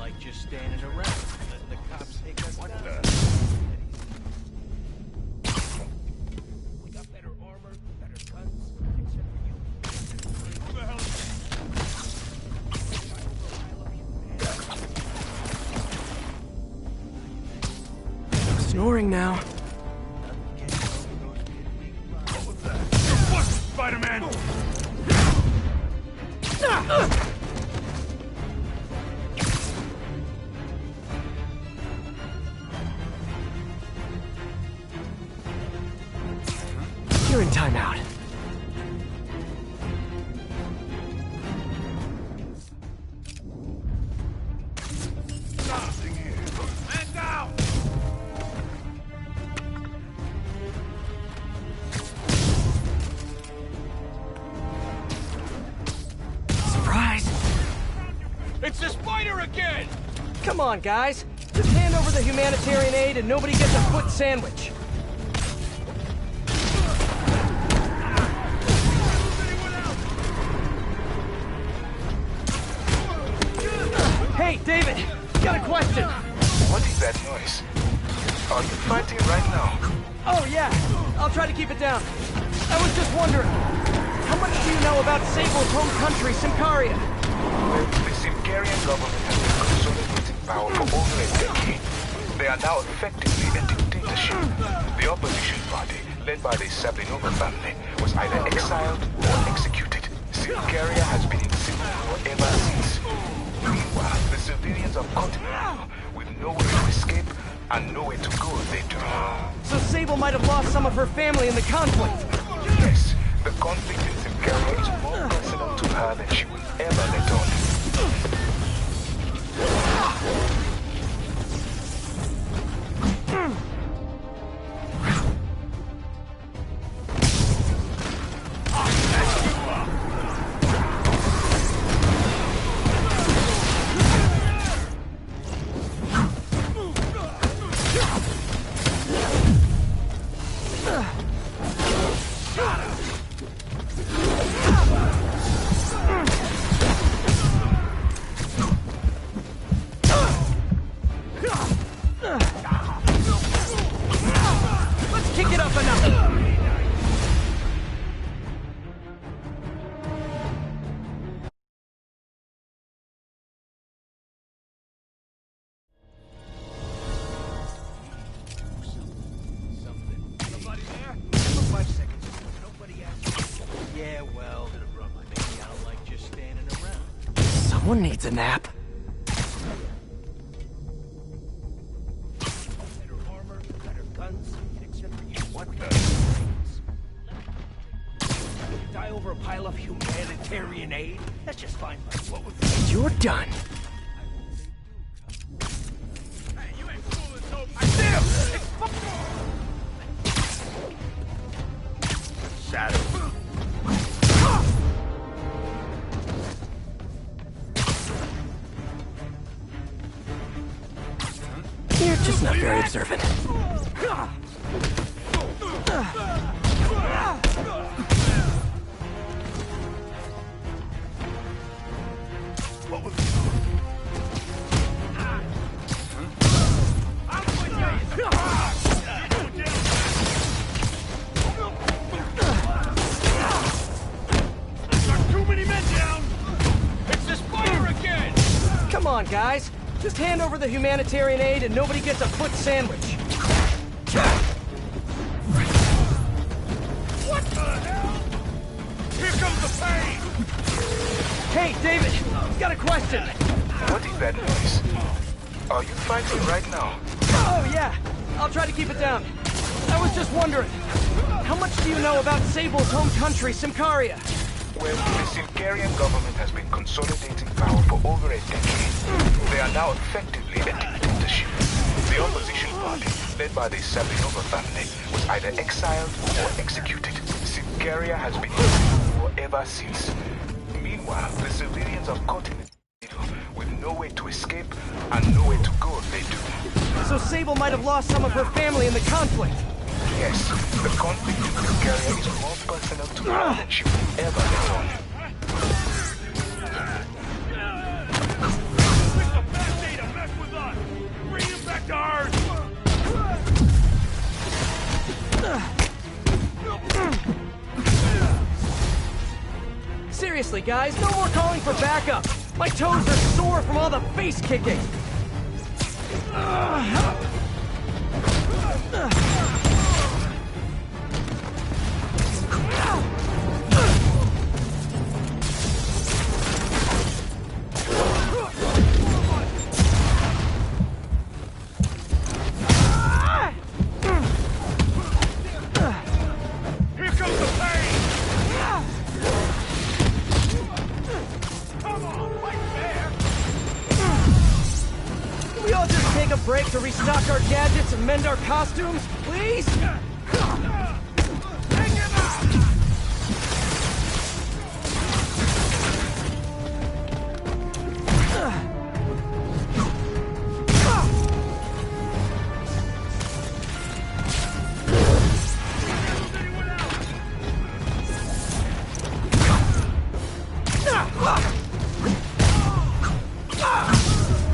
like just standing around. The cops take us down. We got better armor, better guns, except for you. Who the hell is that? Snoring now. What was that? What, Spiderman? You're in timeout. Man down! Surprise! It's the spider again! Come on, guys. Just hand over the humanitarian aid and nobody gets a foot sandwich. Hey, David, got a question. What is that noise? Are you fighting right now? Oh, yeah. I'll try to keep it down. I was just wondering, how much do you know about Sable's home country, Simcaria? Well, the Simcarian government has been consolidating power for over a decade. They are now effectively a dictatorship. The opposition party, led by the Sablinova family, was either exiled or executed. Simcaria has been in civil war ever since. Meanwhile, the civilians are caught now, with nowhere to escape and nowhere to go if they do. So Sable might have lost some of her family in the conflict. Yes, the conflict in Simcaria is more personal to her than she will ever let on. Let's kick it up enough. Somebody there? 5 seconds. Nobody asked. Yeah, well, maybe I don't like just standing around. Someone needs a nap. Better armor, better guns, except for you. What the? Die over a pile of humanitarian aid? That's just fine. What was that? You're done. Hey, you ain't fooling nobody. I see him! Shadow. You're just not very observant. What was too many men down! It's the spider again! Come on, guys. Just hand over the humanitarian aid and nobody gets a foot sandwich. What the hell? Here comes the pain! Hey, David, got a question. What is that noise? Are you fighting right now? Oh, yeah. I'll try to keep it down. I was just wondering, how much do you know about Sable's home country, Simcaria? Well, the Simcarian government has been consolidating power for over a decade. They are now effectively a dictatorship. The opposition party, led by the Sablinova family, was either exiled or executed. Simcaria has been in civil war ever since. Meanwhile, the civilians are caught in the middle, with nowhere to escape and nowhere to go if they do. So Sable might have lost some of her family in the conflict. Yes, the conflict in Bulgaria is more personal to her than she will ever let on. With the band-aid Seriously, guys, no more calling for backup. My toes are sore from all the face kicking. Break to restock our gadgets and mend our costumes, please?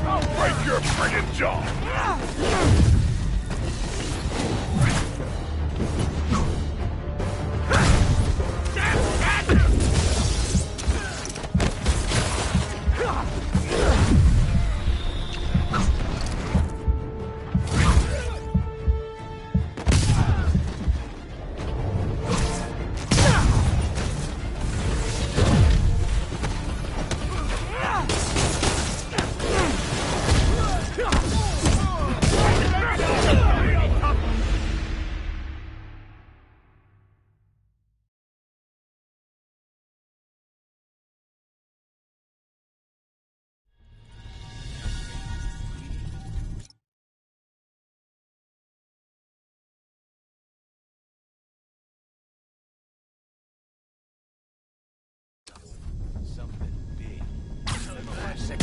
I'll break your friggin' jaw!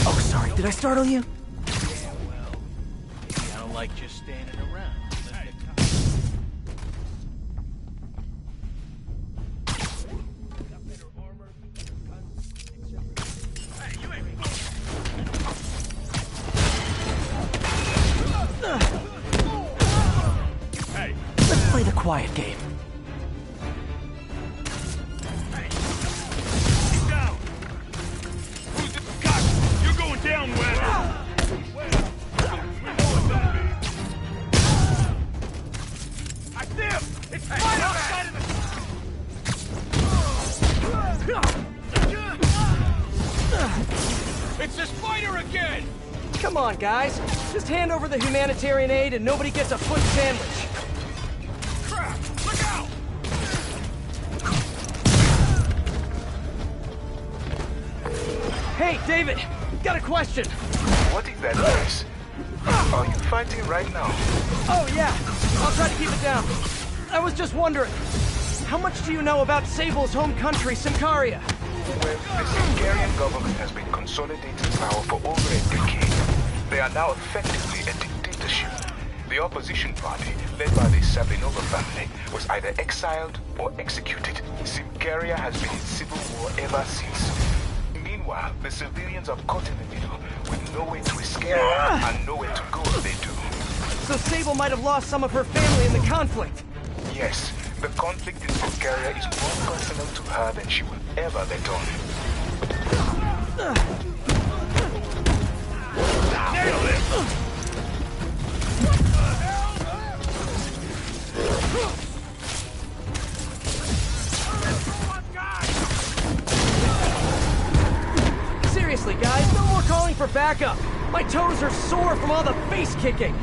Oh, sorry, did I startle you? Yeah, well, maybe I don't like just standing around. Let's play the quiet game. Down, Wes! I see him! It's Spiderman! It's the spider again! Come on, guys. Just hand over the humanitarian aid and nobody gets a foot sandwich. Crap! Look out! Hey, David! Got a question. What is that noise? Are you fighting right now? Oh, yeah. I'll try to keep it down. I was just wondering, how much do you know about Sable's home country, Symkaria? Well, the Symkarian government has been consolidating power for over a decade. They are now effectively a dictatorship. The opposition party, led by the Sablinova family, was either exiled or executed. Symkaria has been in civil war ever since. Meanwhile, the civilians are caught in the middle, with no way to escape and nowhere to go if they do. So Sable might have lost some of her family in the conflict. Yes, the conflict in Bulgaria is more personal to her than she will ever let on. Nailed it! Seriously, guys, no more calling for backup. My toes are sore from all the face kicking.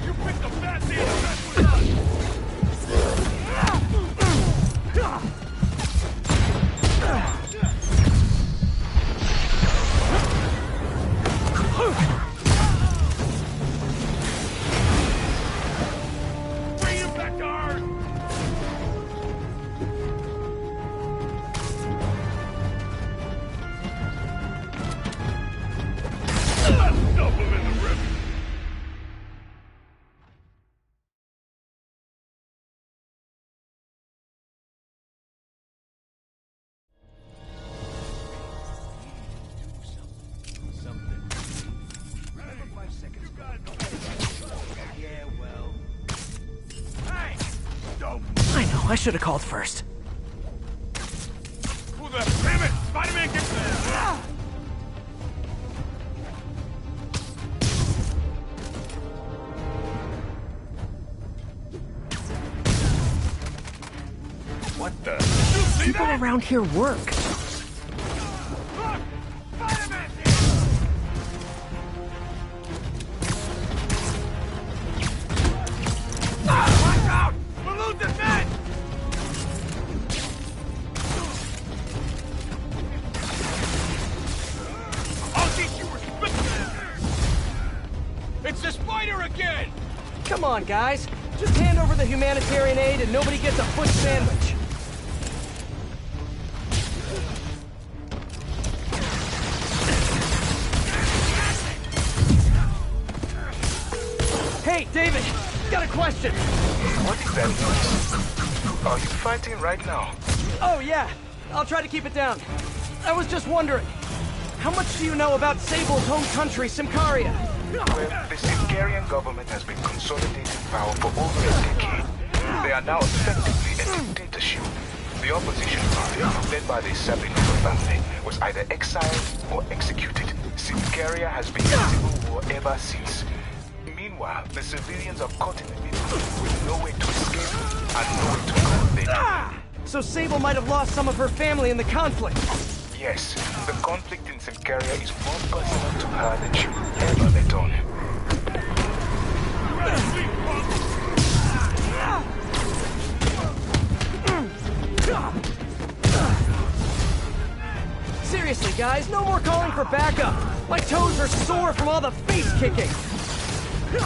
You picked the best end of that with us! Bring him back to Earth! Dump him in the river! Yeah, well. Hey! Don't I know, I should have called first. around here work? Watch out! We're losing men! I'll teach you respect! It's the spider again! Come on, guys. Just hand over the humanitarian aid and nobody gets a foot sandwich. Hey, David! Got a question! What is that noise? Are you fighting right now? Oh, yeah. I'll try to keep it down. I was just wondering, how much do you know about Sable's home country, Symkaria? Well, the Symkarian government has been consolidating power for over a decade. They are now effectively a dictatorship. The opposition party, led by the Sabinova family, was either exiled or executed. Symkaria has been in civil war ever since. Meanwhile, the civilians are caught in the middle, with no way to escape and no way to go later. So Sable might have lost some of her family in the conflict. Yes, the conflict in Symkaria is more personal to her than she will ever let on. Seriously, guys, no more calling for backup. My toes are sore from all the face kicking. We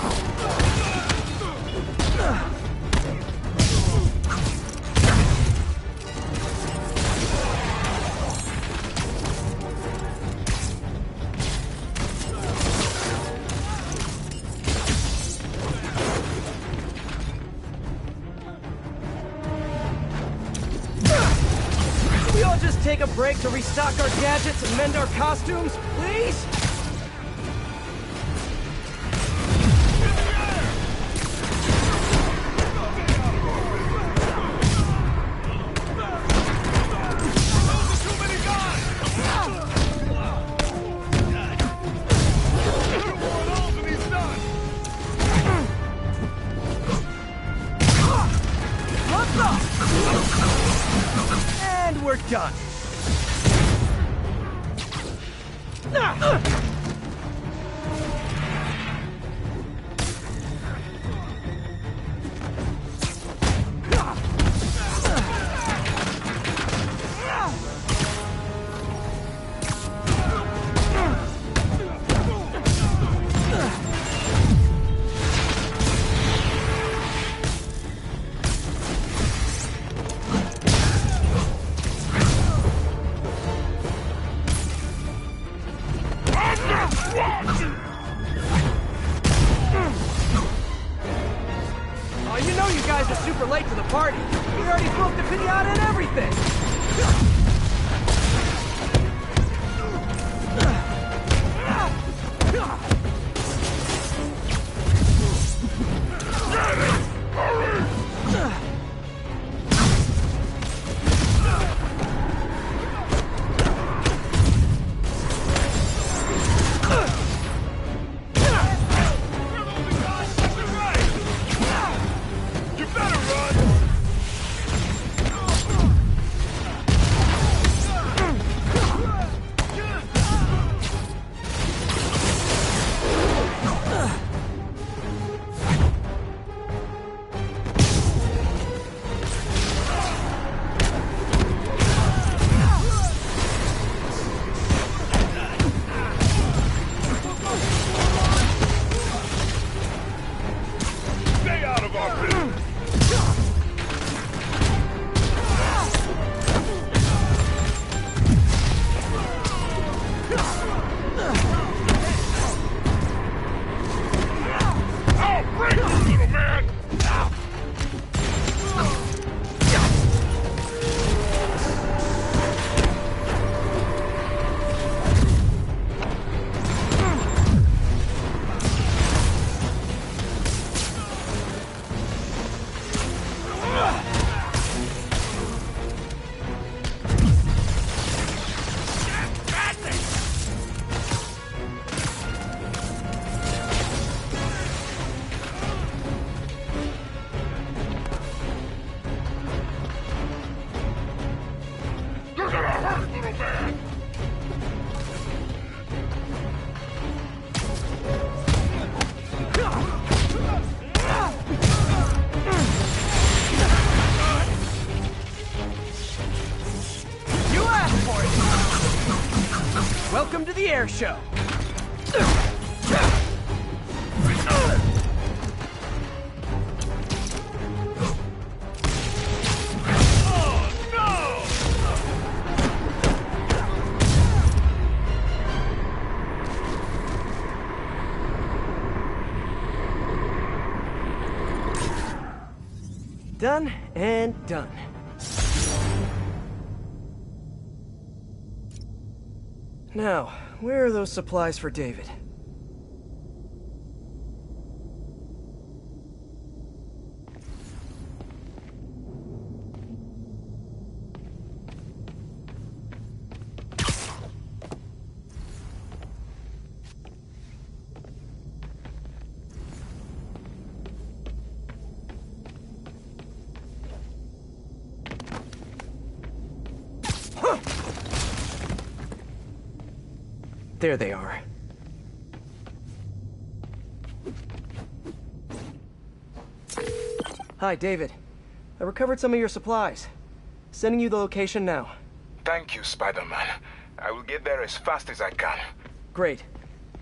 all just take a break to restock our gadgets and mend our costumes, please? And we're done. Oh, you know you guys are super late to the party. We already broke the pinata and everything. Welcome to the air show. Done and done. Now, where are those supplies for David? There they are. Hi, David. I recovered some of your supplies. Sending you the location now. Thank you, Spiderman. I will get there as fast as I can. Great.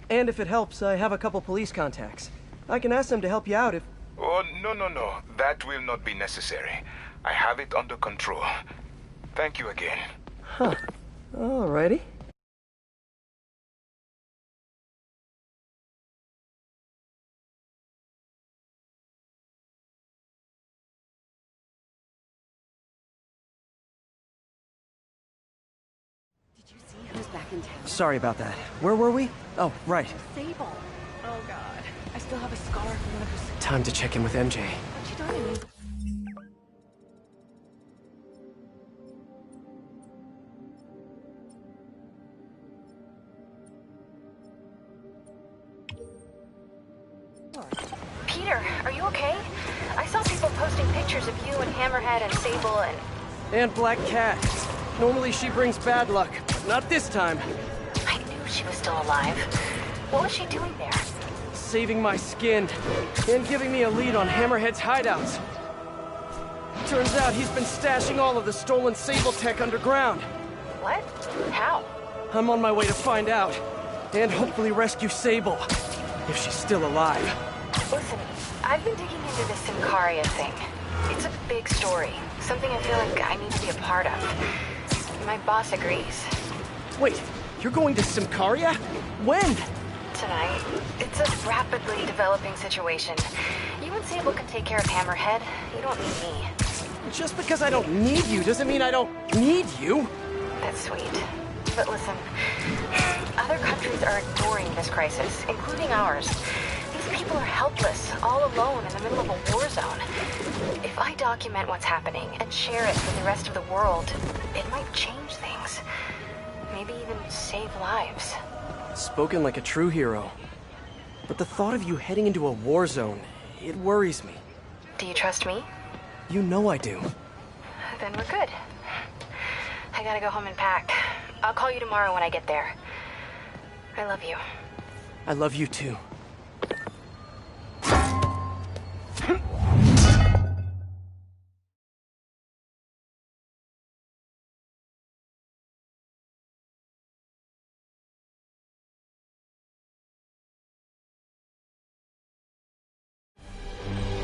And if it helps, I have a couple police contacts. I can ask them to help you out if... Oh, no. That will not be necessary. I have it under control. Thank you again. Huh. Alrighty. Who's back in town? Sorry about that. Where were we? Oh, right. Sable. Oh god. I still have a scar from one of her... Time to check in with MJ. What'd she done to me? Peter, are you okay? I saw people posting pictures of you and Hammerhead and Sable and... And Black Cat. Normally she brings bad luck, but not this time. I knew she was still alive. What was she doing there? Saving my skin, and giving me a lead on Hammerhead's hideouts. Turns out he's been stashing all of the stolen Sable tech underground. What? How? I'm on my way to find out, and hopefully rescue Sable, if she's still alive. Listen, I've been digging into this Symkaria thing. It's a big story, something I feel like I need to be a part of. My boss agrees. Wait, you're going to Symkaria? When? Tonight. It's a rapidly developing situation. You and Sable can take care of Hammerhead. You don't need me. Just because I don't need you doesn't mean I don't need you. That's sweet. But listen, other countries are ignoring this crisis, including ours. These people are helpless, all alone in the middle of a war zone. If I document what's happening and share it with the rest of the world, it might change things. Maybe even save lives. Spoken like a true hero. But the thought of you heading into a war zone, it worries me. Do you trust me? You know I do. Then we're good. I gotta go home and pack. I'll call you tomorrow when I get there. I love you. I love you too.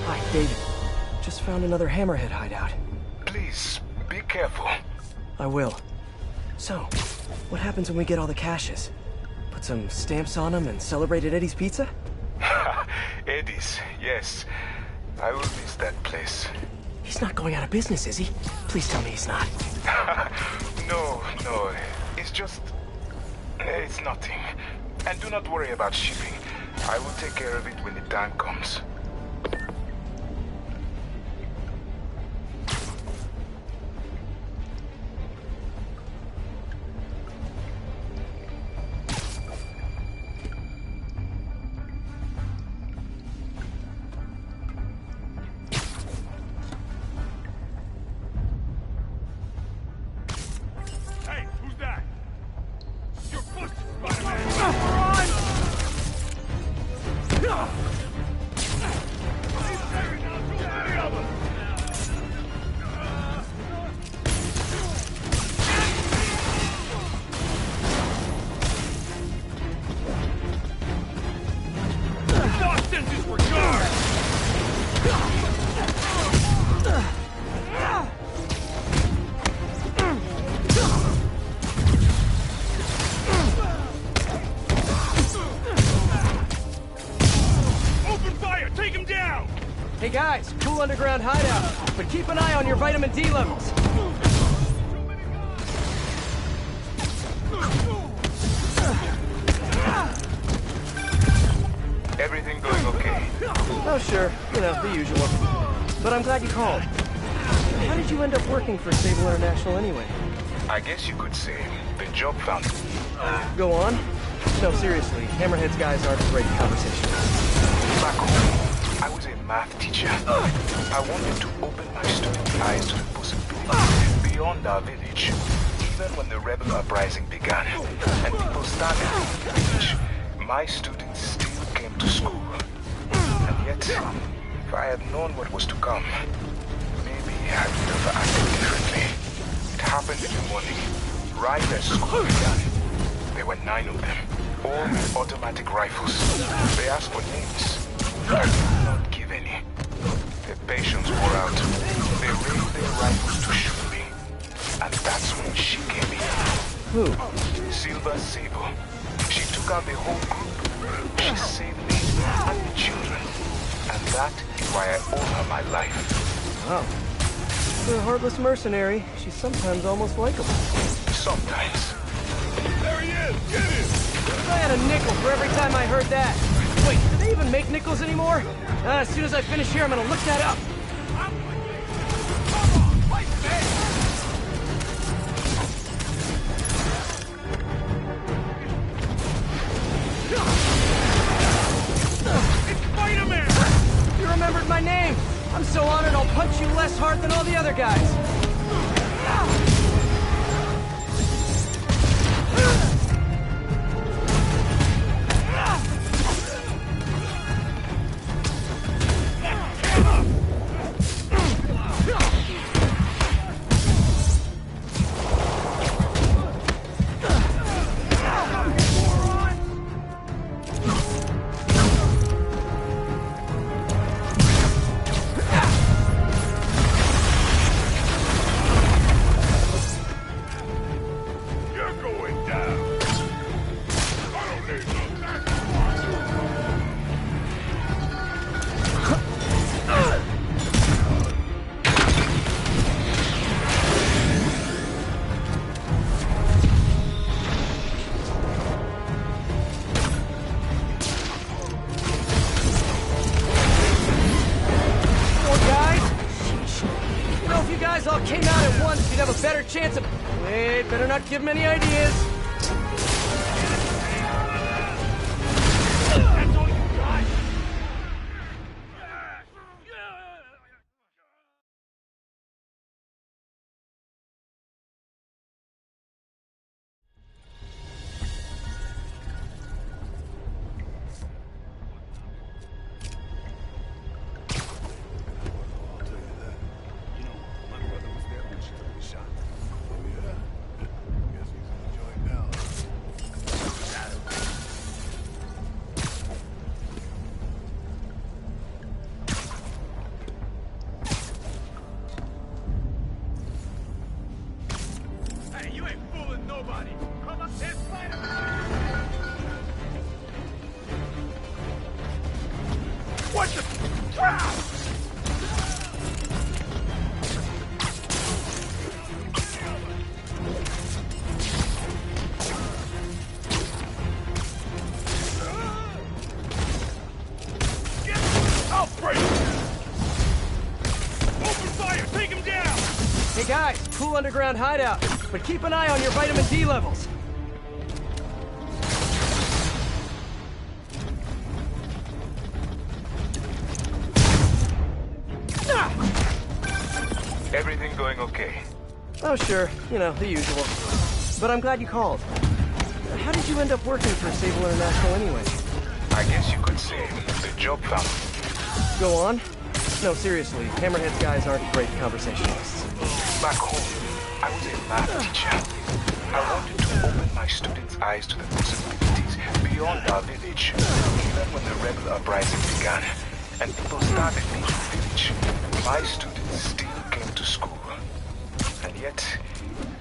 Hi, David. Just found another Hammerhead hideout. Please, be careful. I will. So, what happens when we get all the caches? Put some stamps on them and celebrate at Eddie's Pizza? Eddie's, yes. I will miss that place. He's not going out of business, is he? Please tell me he's not. No. It's just... It's nothing. And do not worry about shipping. I will take care of it when the time comes. Hey, who's that? You're busted, Spider-Man! guys, cool underground hideout, but keep an eye on your vitamin D levels. Everything going okay? Oh sure, the usual. But I'm glad you called. How did you end up working for Sable International anyway? I guess you could say the job found me. Go on? No, seriously, Hammerhead's guys aren't a great conversationalists. Back home, I was a math teacher. I wanted to open my students' eyes to the possibilities beyond our village. Even when the rebel uprising began, and people started leaving the village, my students still came to school. And yet, if I had known what was to come, maybe I would have acted differently. It happened in the morning, right as school began. There were 9 of them, all with automatic rifles. They asked for names. I did not give any. Their patience wore out. They raised their rifles to shoot me. And that's when she came in. Who? Silver Sable. She took out the whole group. She saved me and the children. And that is why I owe her my life. Wow. For a heartless mercenary, she's sometimes almost likable. Sometimes. There he is! Get him! If I had a nickel for every time I heard that. Wait, do they even make nickels anymore? As soon as I finish here, I'm gonna look that up. Come on! Fight back! It's Spiderman! You remembered my name! I'm so honored I'll punch you less hard than all the other guys. You're going down! I don't need no tax. Poor guys. Sheesh. If you guys all came out at once, you'd have a better chance of... Wait, better not give them any ideas. That's all you got? I'll tell you that. You know, my brother was there when she took the shot. Oh, yeah? Guess he's in the joint now. Hey, you ain't fooling nobody. Come up there, Spider-Man. What the? Wow! I'll break! Open fire! Take him down! Hey guys, cool underground hideout, but keep an eye on your vitamin D levels. Everything going okay? Oh sure, the usual. But I'm glad you called. How did you end up working for Sable International anyway? I guess you could say the job found me. Go on? No, seriously, Hammerhead's guys aren't great conversationalists. Back home, I was a math teacher. I wanted to open my students' eyes to the possibilities beyond our village. Even when the rebel uprising began, and people started leaving the village, my students still came to school. And yet,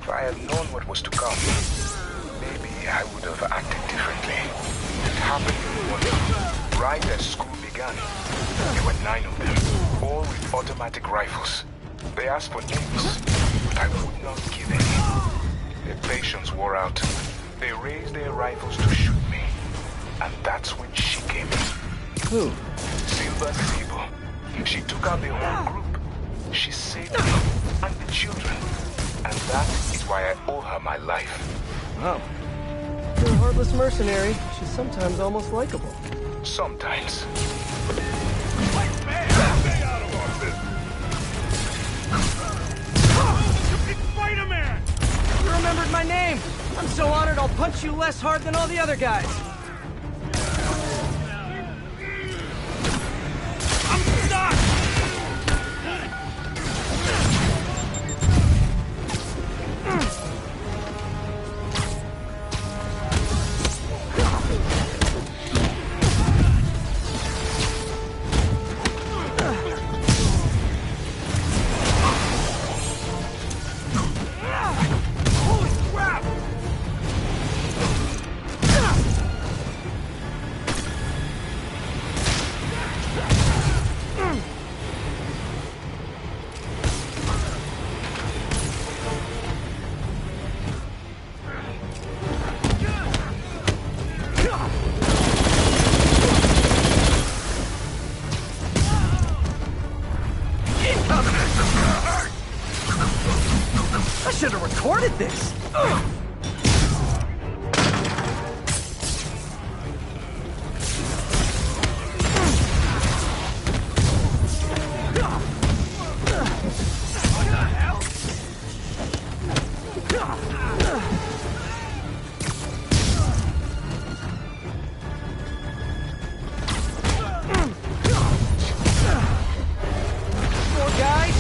if I had known what was to come, maybe I would have acted differently. It happened in the morning, right as school began. There were 9 of them, all with automatic rifles. They asked for names, but I would not give any. Their patience wore out. They raised their rifles to shoot me. And that's when she came in. Who? Silver Sable. She took out the whole group. She saved me and the children. And that is why I owe her my life. Wow. For a heartless mercenary, she's sometimes almost likable. Sometimes. Stay out of our business. It's Spiderman! You remembered my name! I'm so honored I'll punch you less hard than all the other guys. I'm stuck! Holy crap! I should have recorded this! More guys?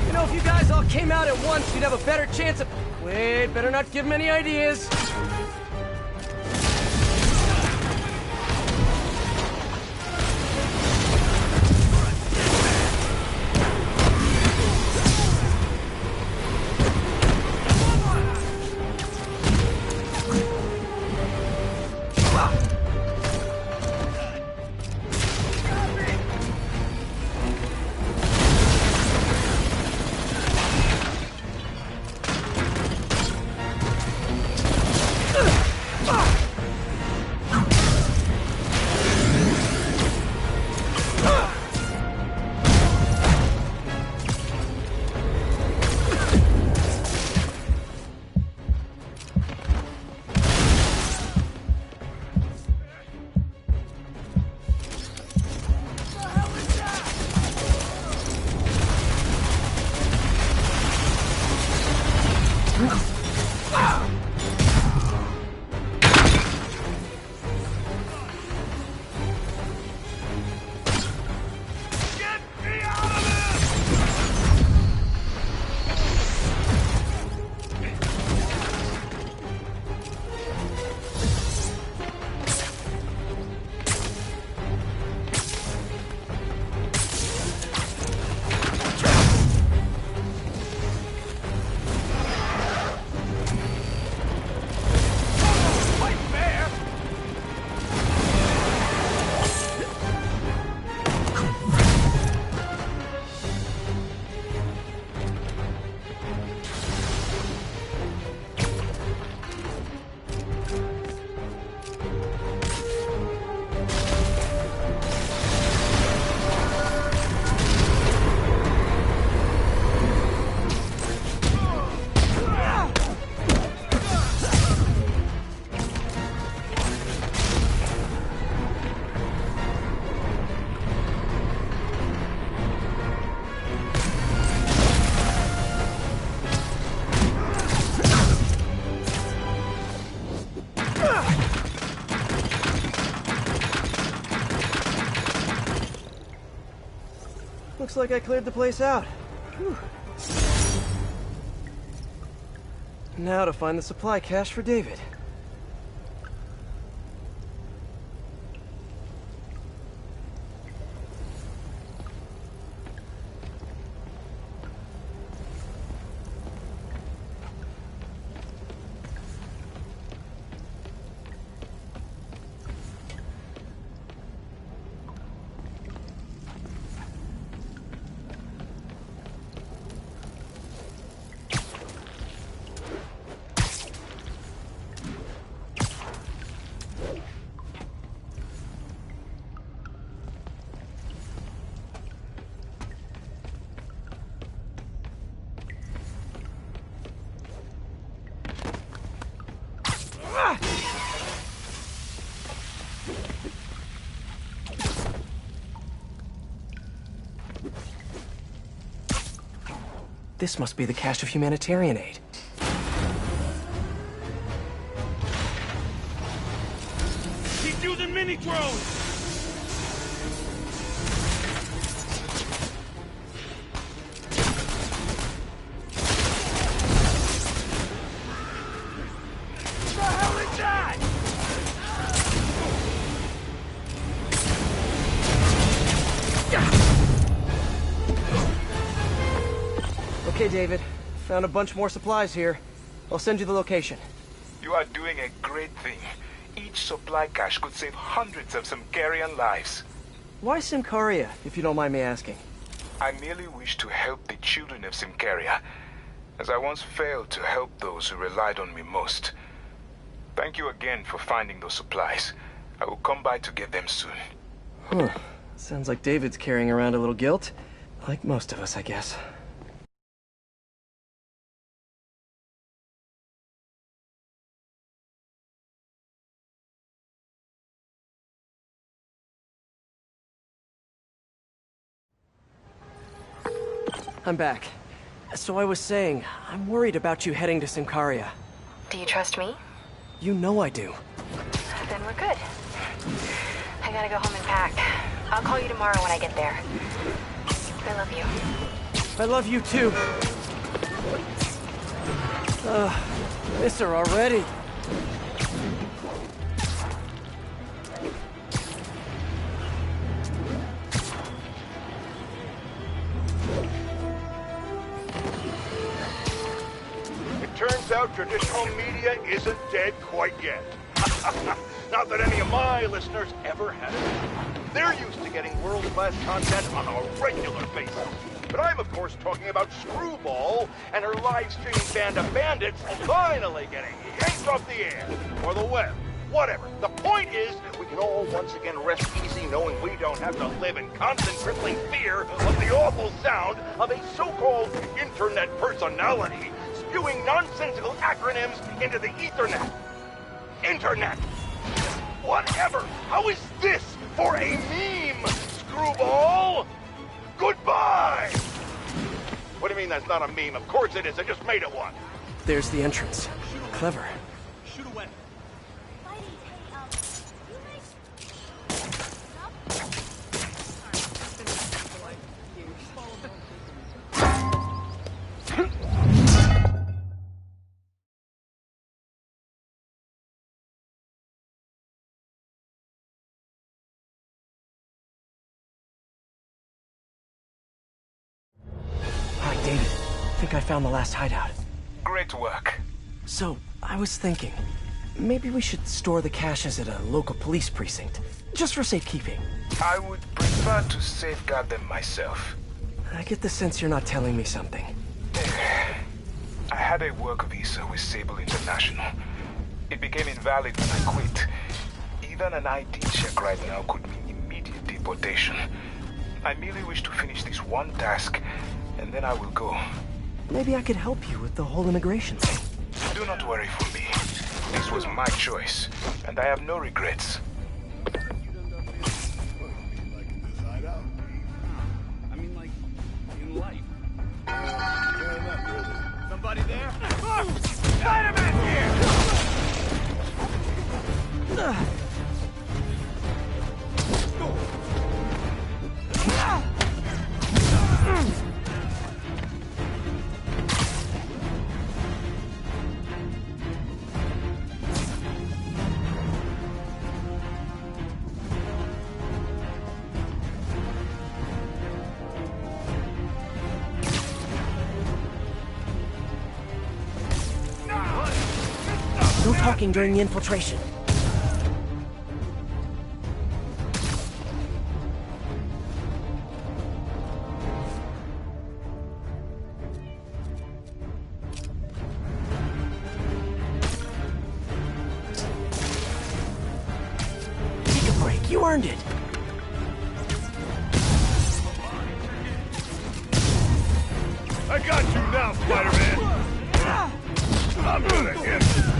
You know, if you guys all came out at once, you'd have a better chance of... Wait, better not give him any ideas. Looks like I cleared the place out. Whew. Now to find the supply cache for David. This must be the cache of humanitarian aid. He's using mini drones! The hell is that? Okay, David. Found a bunch more supplies here. I'll send you the location. You are doing a great thing. Each supply cache could save hundreds of Simkarian lives. Why Simcaria, if you don't mind me asking? I merely wish to help the children of Simcaria, as I once failed to help those who relied on me most. Thank you again for finding those supplies. I will come by to get them soon. Huh. Sounds like David's carrying around a little guilt. Like most of us, I guess. I'm back. So I was saying, I'm worried about you heading to Simcaria. Do you trust me? You know I do. Then we're good. I gotta go home and pack. I'll call you tomorrow when I get there. I love you. I love you too. Miss her already. Turns out traditional media isn't dead quite yet. Not that any of my listeners ever had it. They're used to getting world-class content on a regular basis. But I'm, of course, talking about Screwball and her live-streaming band of bandits finally getting yanked off the air. Or the web. Whatever. The point is, we can all once again rest easy knowing we don't have to live in constant crippling fear of the awful sound of a so-called internet personality spewing nonsensical acronyms into the Ethernet. Internet. Whatever. How is this for a meme, Screwball? Goodbye! What do you mean that's not a meme? Of course it is. I just made it one. There's the entrance. Clever. Shoot away. Alright, David. I think I found the last hideout. Great work. So, I was thinking, maybe we should store the caches at a local police precinct, just for safekeeping. I would prefer to safeguard them myself. I get the sense you're not telling me something. I had a work visa with Sable International. It became invalid when I quit. Even an ID check right now could mean immediate deportation. I merely wish to finish this one task, and then I will go. Maybe I could help you with the whole immigration thing. Do not worry for me. This was my choice, and I have no regrets. I mean, like, in life. Not really. Somebody there? Spiderman here! No talking during the infiltration. Take a break. You earned it. I got you now, Spider-Man! I'm gonna hit you!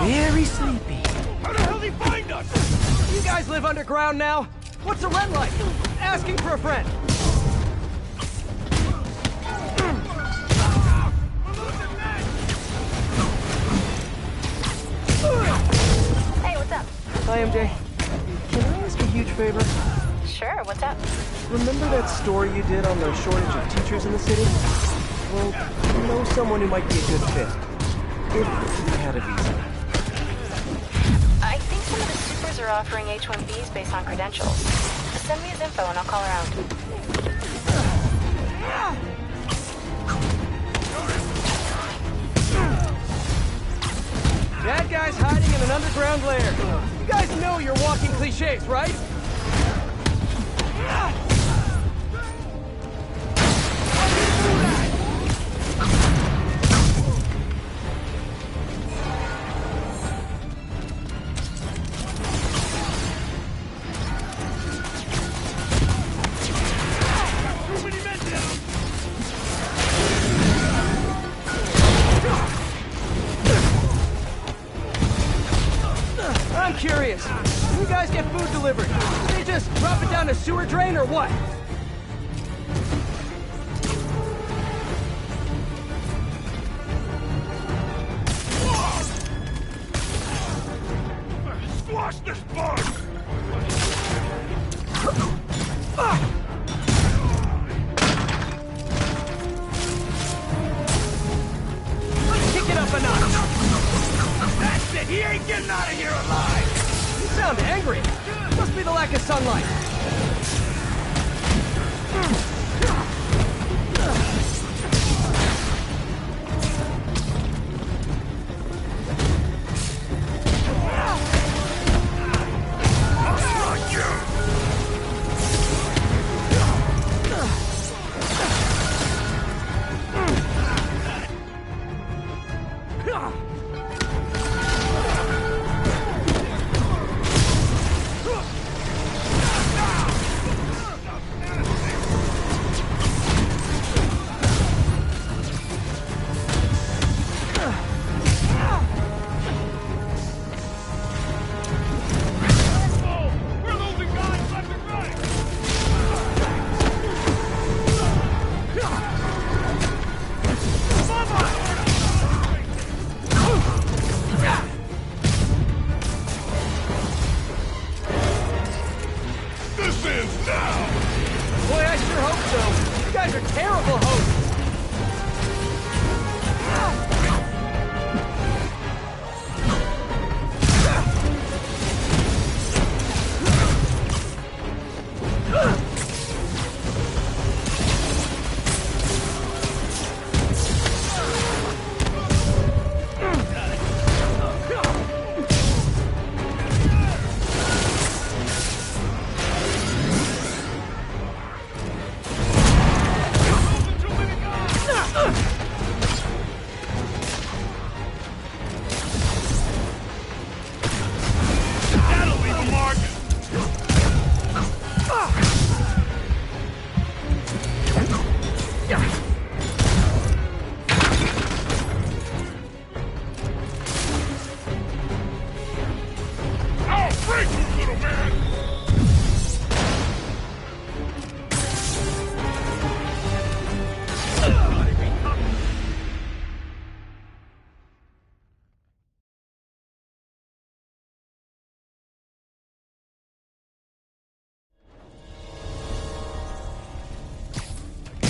Very sleepy. How the hell did he find us? You guys live underground now? What's a red light? Asking for a friend. Hey, what's up? Hi, MJ. Can I ask a huge favor? Sure, what's up? Remember that story you did on the shortage of teachers in the city? Well, you know someone who might be a good fit. If we had a visa. I think some of the supers are offering H-1Bs based on credentials. Send me his info and I'll call around. That guy's hiding in an underground lair. You guys know you're walking cliches, right? I'm curious. When you guys get food delivered, do they just drop it down a sewer drain or what? Squash this bug! Let's kick it up a notch. That's it! He ain't getting out of here alive! You sound angry. Must be the lack of sunlight. Boy, I sure hope so. You guys are terrible hosts.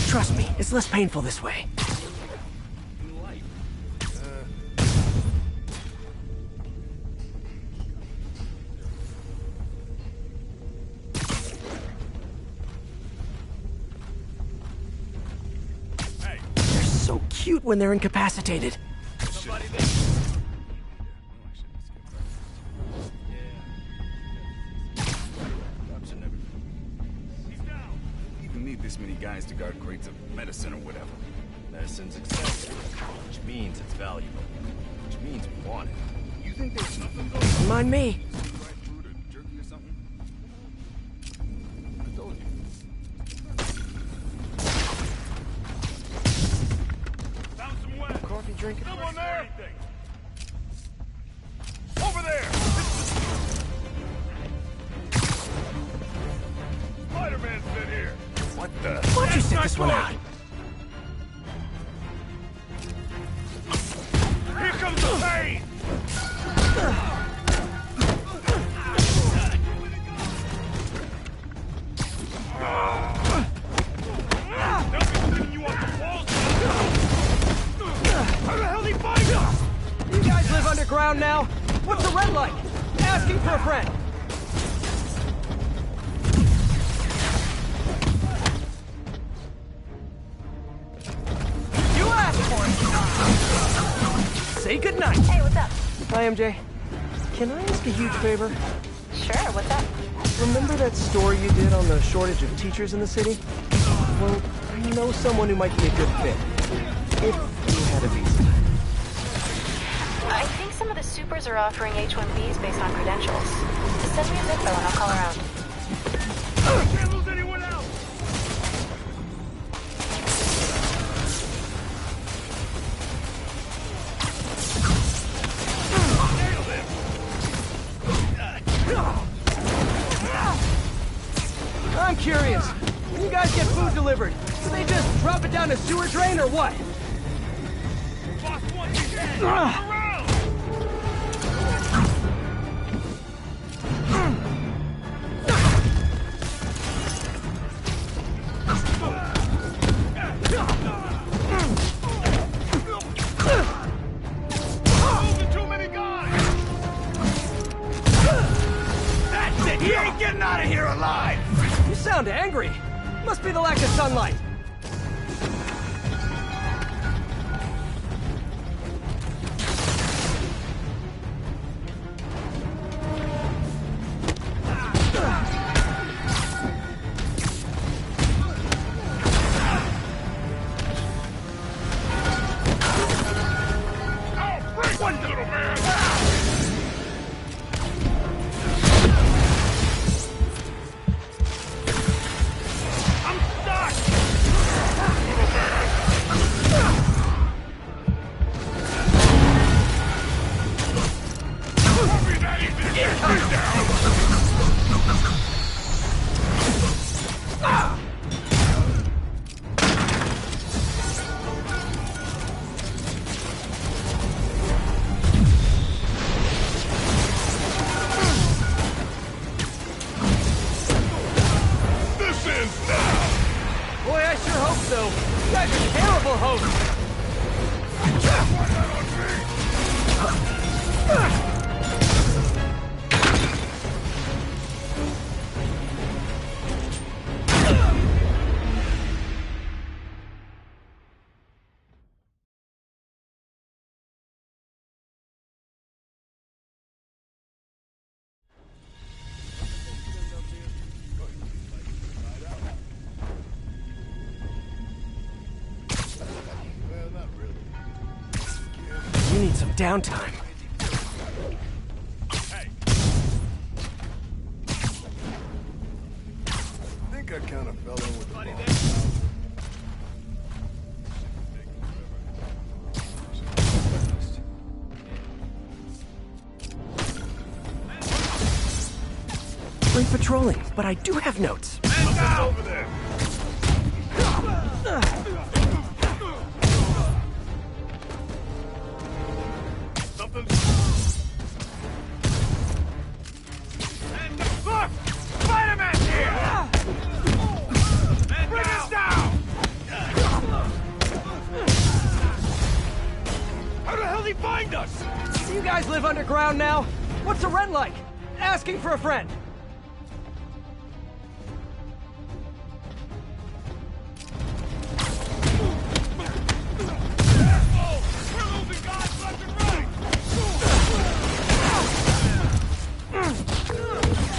Trust me, it's less painful this way. They're so cute when they're incapacitated. This many guys to guard crates of medicine or whatever. Medicine's expensive, which means it's valuable, which means we want it. You think there's nothing going on? Mind me. Fried food or jerky or something? I told you. Found some wet. Coffee drinking. Someone there! Over there! wait this one out. Here comes the pain! They'll be flinging you off the walls! How the hell did he find us? You guys live underground now? What's the red light? Asking for a friend. You asked for it. Say goodnight. Hey, what's up? Hi, MJ. Can I ask a huge favor? Sure, what's up? Remember that story you did on the shortage of teachers in the city? Well, I know someone who might be a good fit. If you had a visa. I think some of the supers are offering H-1Bs based on credentials. Send me his info and I'll call around. Can't lose anyone else! I'm curious. When you guys get food delivered, do they just drop it down a sewer drain or what? Boss wants you dead! Around! Losing too many guys! That's it! He ain't getting out of here alive! You sound angry. Must be the lack of sunlight. One little man! I'm stuck! Won't be that easy to get you down! This ends now! Boy, I sure hope so. You guys are terrible hosts. Why not on me? You need some downtime. Hey, I think I kind of fell in with the buddy, ball. Great patrolling, but I do have notes. man down over there! Something. And look! Spiderman's here! Man Bring us down! How the hell did he find us? You guys live underground now? What's the red light? Asking for a friend. We're losing guys left and right!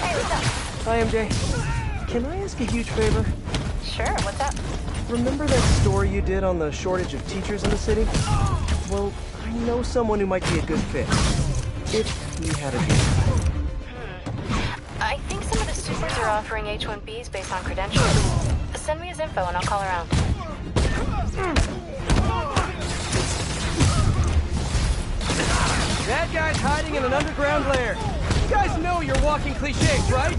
Hey, what's up? Hi, MJ. Can I ask a huge favor? Sure, what's up? Remember that story you did on the shortage of teachers in the city? Well, I know someone who might be a good fit. If you had a visa. I think some of the supers are offering H-1Bs based on credentials. Send me his info and I'll call around. That guy's hiding in an underground lair. You guys know you're walking cliches, right?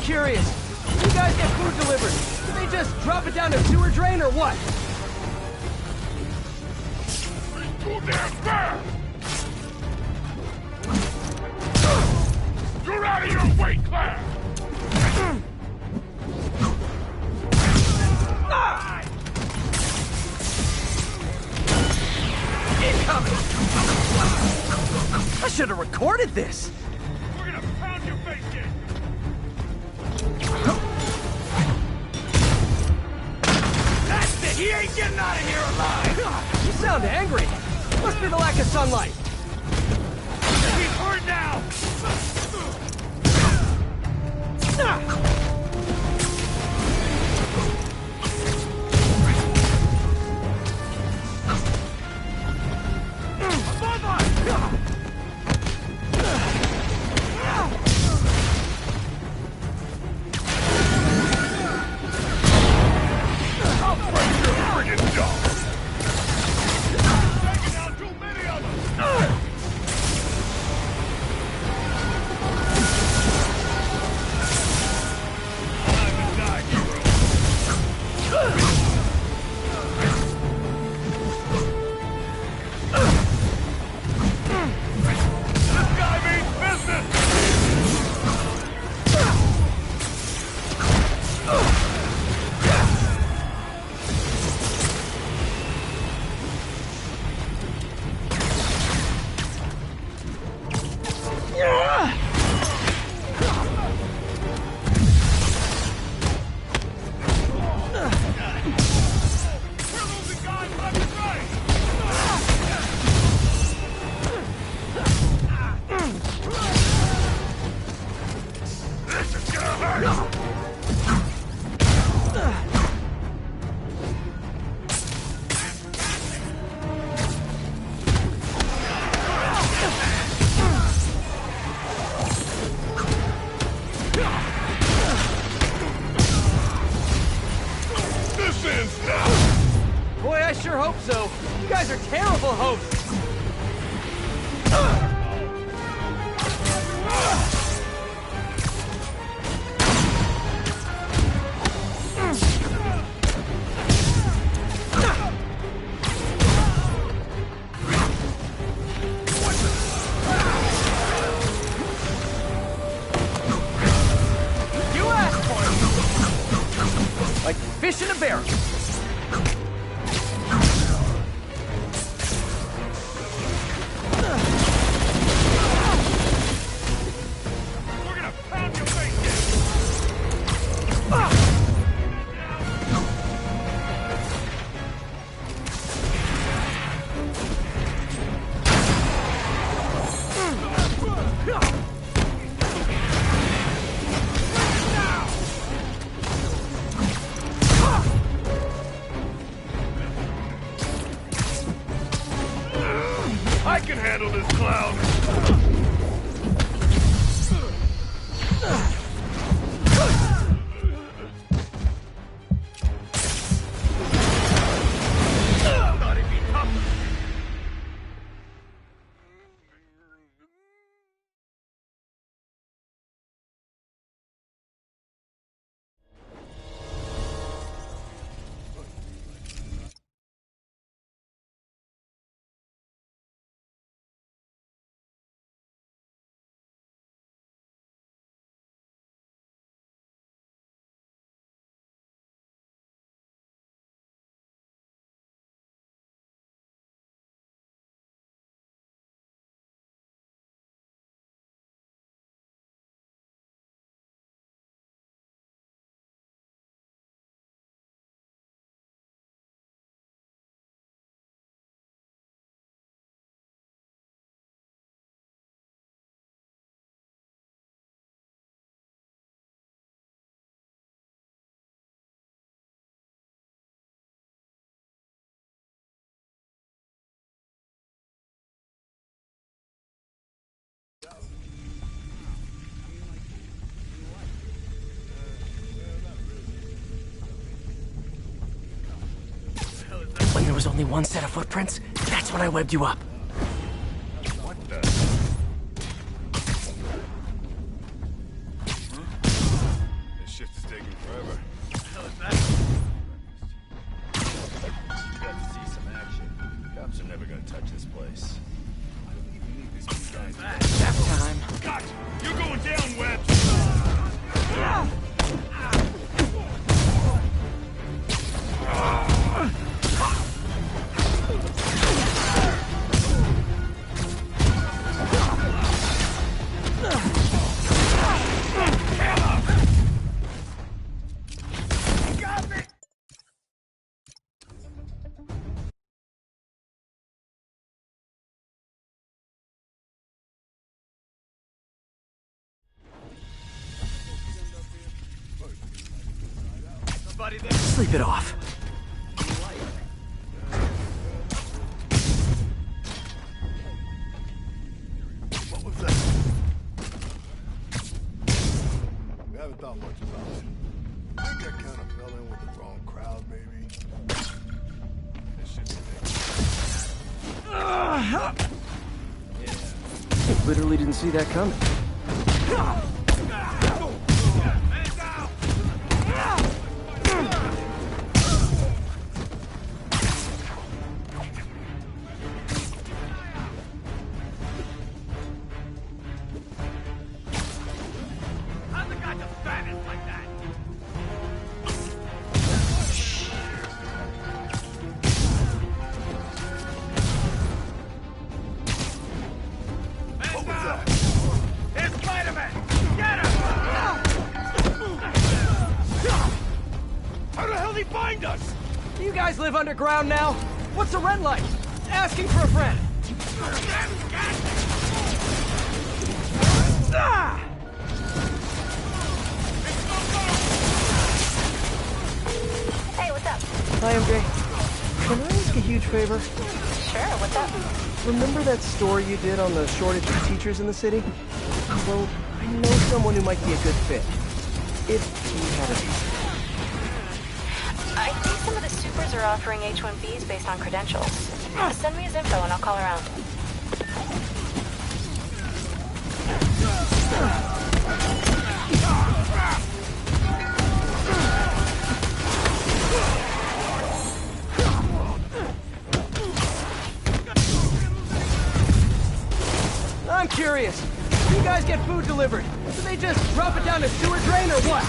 curious. When you guys get food delivered, do they just drop it down a sewer drain or what? Too damn fast! You're out of your weight class! Incoming! I should have recorded this! We're gonna pound your face in! That's it! He ain't getting out of here alive! You sound angry! Must be the lack of sunlight! He's hurt now! Boy, I sure hope so. You guys are terrible hosts. You asked for it. Like fish in a barrel. I can handle this clown! Not even tough. When there was only one set of footprints, that's when I webbed you up. What the? shift is taking forever. Hell is that? You got to see some action. Cops are never gonna touch this place. I don't even need this guy. Nap time. Got you! You're going down, Webb! Somebody there. Sleep it off. What was that? We haven't thought much about it. I think I kind of fell in with the wrong crowd, maybe. This shit's ridiculous. Literally didn't see that coming. How'd the guy just vanish like that? What was that? It's Spiderman! Get him! How the hell did he find us? Do you guys live underground now? What's the rent like? Asking for a friend. Ah! Hey, what's up? Hi, MJ. Can I ask a huge favor? Sure, what's up? Remember that story you did on the shortage of teachers in the city? Well, I know someone who might be a good fit. If he had a visa. I think some of the supers are offering H-1Bs based on credentials. Send me his info and I'll call around. I'm curious. Do you guys get food delivered? Do they just drop it down the sewer drain or what?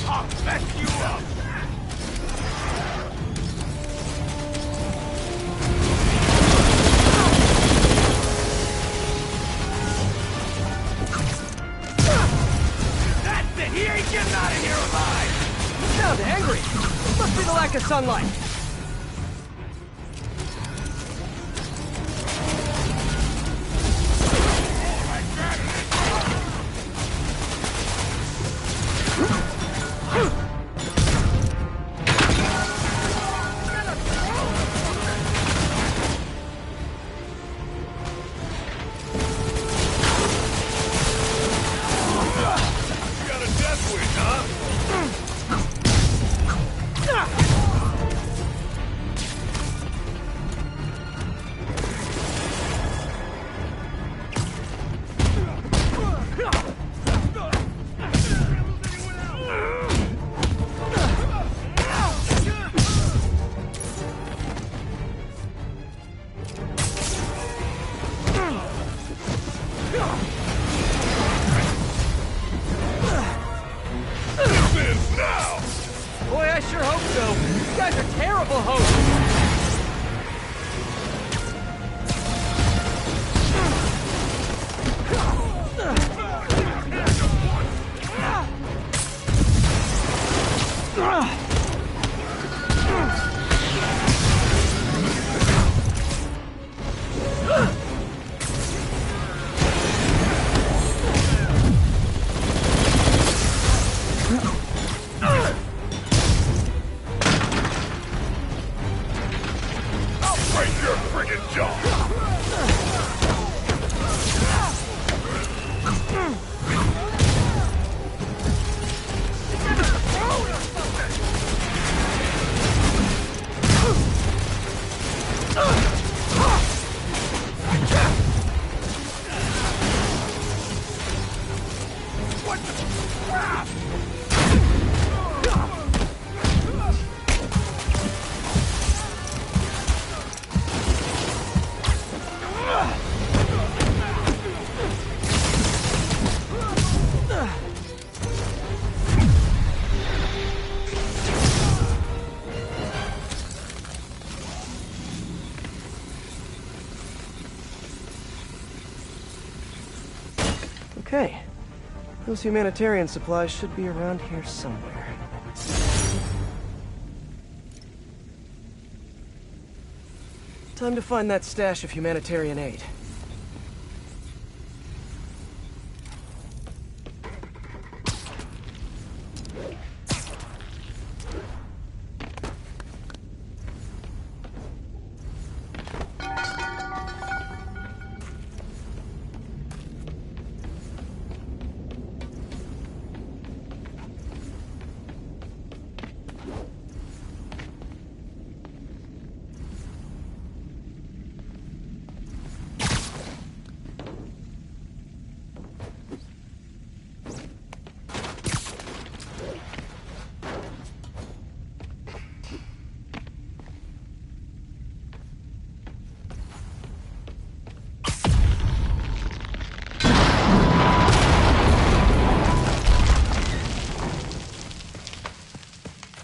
I'll mess you up! That's it! He ain't getting out of here alive! You sound angry. Must be the lack of sunlight. You got a death wish, huh? Now! Boy, I sure hope so. You guys are terrible hosts. Break your friggin' jaw! What the crap? Okay. Those humanitarian supplies should be around here somewhere. Time to find that stash of humanitarian aid.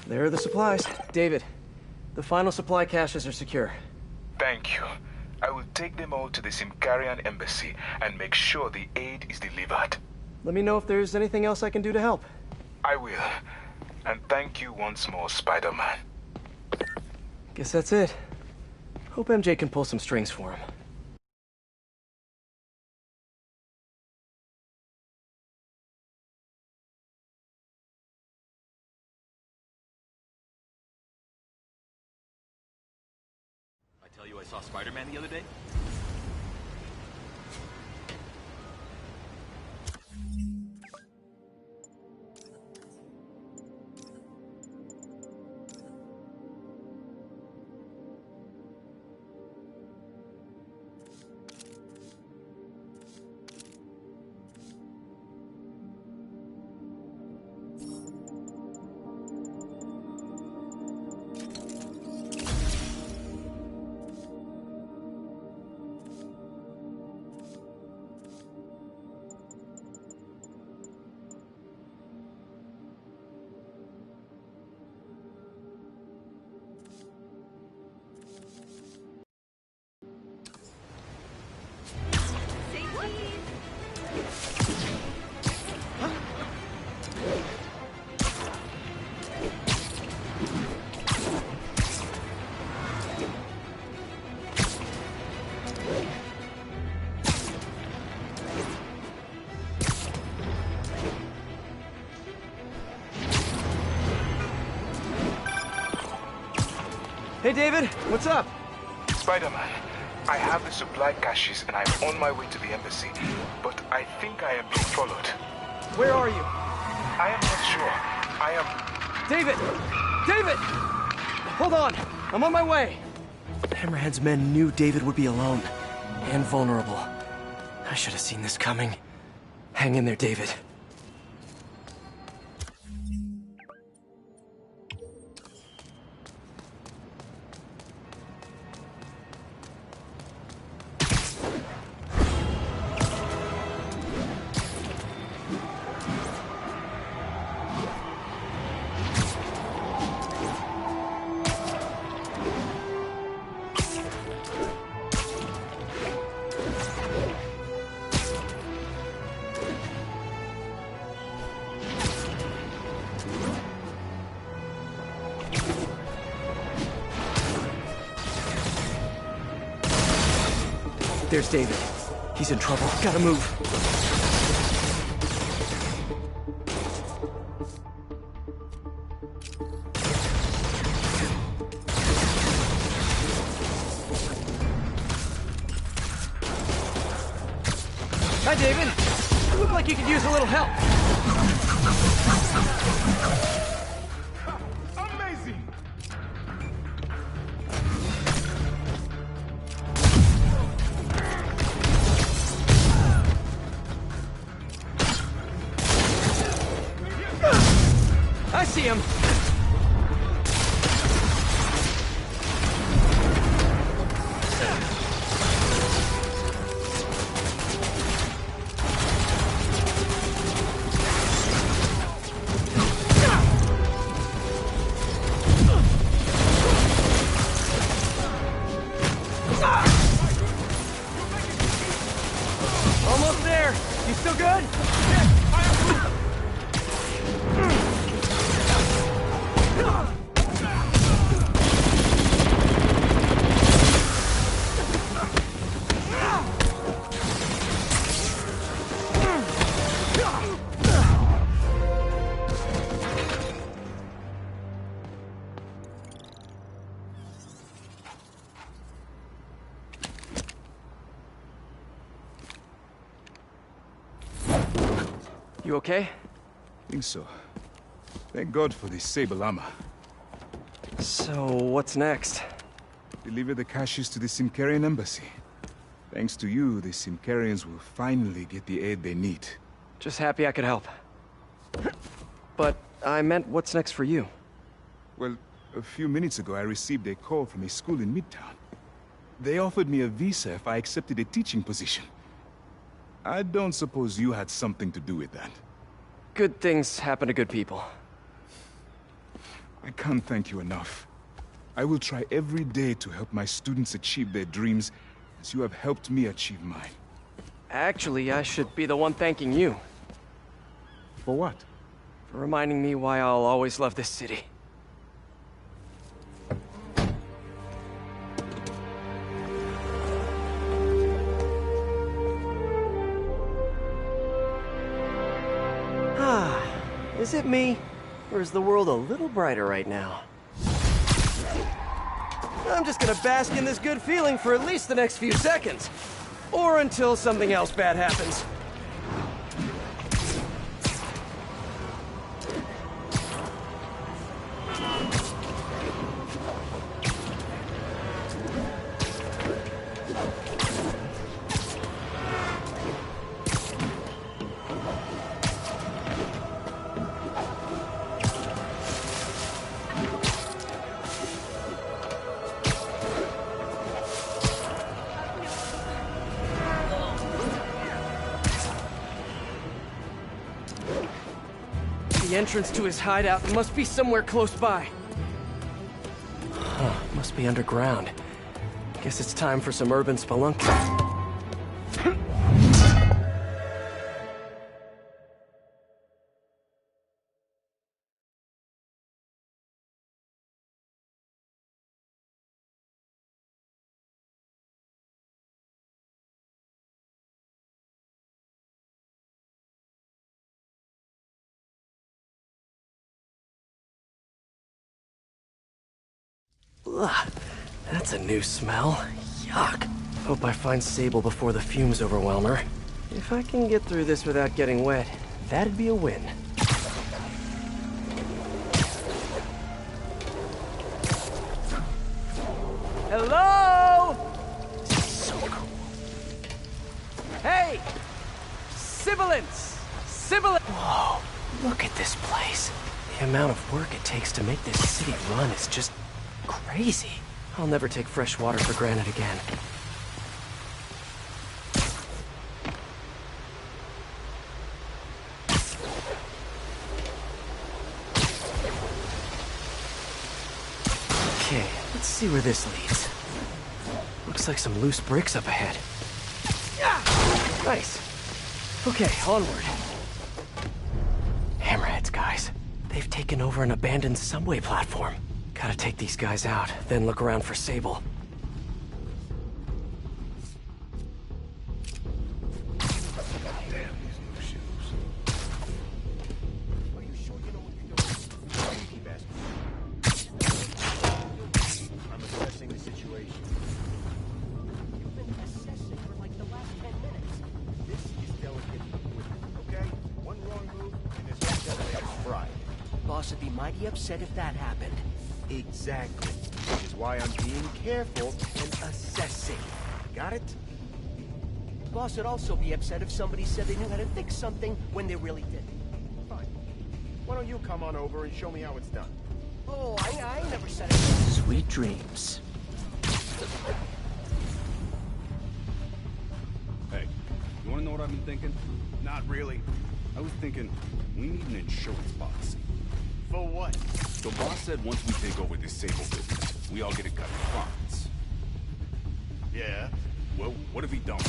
There are the supplies. David, the final supply caches are secure. Thank you. I will take them all to the Simkarian embassy and make sure the aid is delivered. Let me know if there's anything else I can do to help. I will. And thank you once more, Spider-Man. Guess that's it. Hope MJ can pull some strings for him. I tell you I saw Spider-Man the other day? Hey, David, what's up? Spider-Man, I have the supply caches and I'm on my way to the embassy, but I think I am being followed. Where are you? I am not sure. I am... David! David! Hold on, I'm on my way. Hammerhead's men knew David would be alone and vulnerable. I should have seen this coming. Hang in there, David. There's David. He's in trouble. Gotta move. Hi, David. You look like you could use a little help. Amazing! see him! Almost there! You still good? You okay? Think so. Thank God for the Sable armor. So, what's next? Deliver the caches to the Simkarian embassy. Thanks to you, the Simkarians will finally get the aid they need. Just happy I could help. But I meant what's next for you? Well, a few minutes ago I received a call from a school in Midtown. They offered me a visa if I accepted a teaching position. I don't suppose you had something to do with that. Good things happen to good people. I can't thank you enough. I will try every day to help my students achieve their dreams, as you have helped me achieve mine. Actually, I should be the one thanking you. For what? For reminding me why I'll always love this city. Is it me? Or is the world a little brighter right now? I'm just gonna bask in this good feeling for at least the next few seconds. Or until something else bad happens. The entrance to his hideout must be somewhere close by. Huh, must be underground. Guess it's time for some urban spelunking. Ugh, that's a new smell. Yuck. Hope I find Sable before the fumes overwhelm her. If I can get through this without getting wet, that'd be a win. Hello? So cool. Hey! Sibilance! Sibilance! Whoa, look at this place. The amount of work it takes to make this city run is just crazy. I'll never take fresh water for granted again. Okay, let's see where this leads. Looks like some loose bricks up ahead. Nice. Okay, onward. Hammerheads, guys. They've taken over an abandoned subway platform. Gotta take these guys out, then look around for Sable. Damn these new shoes. Are you sure you know what you're doing? Keep asking. I'm assessing the situation. You've been assessing for like the last 10 minutes. This is delicate equipment, okay? One wrong move, and this whole detonator's fried. Boss would be mighty upset if that happened. Exactly. Which is why I'm being careful and assessing. Got it? Boss would also be upset if somebody said they knew how to fix something when they really didn't. Fine. Why don't you come on over and show me how it's done? Oh, I never said it. Sweet dreams. Hey, you wanna know what I've been thinking? Not really. I was thinking, we need an insurance policy. For what? The boss said once we take over this Sable business, we all get a cut of profits. Yeah? Well, what if he don't?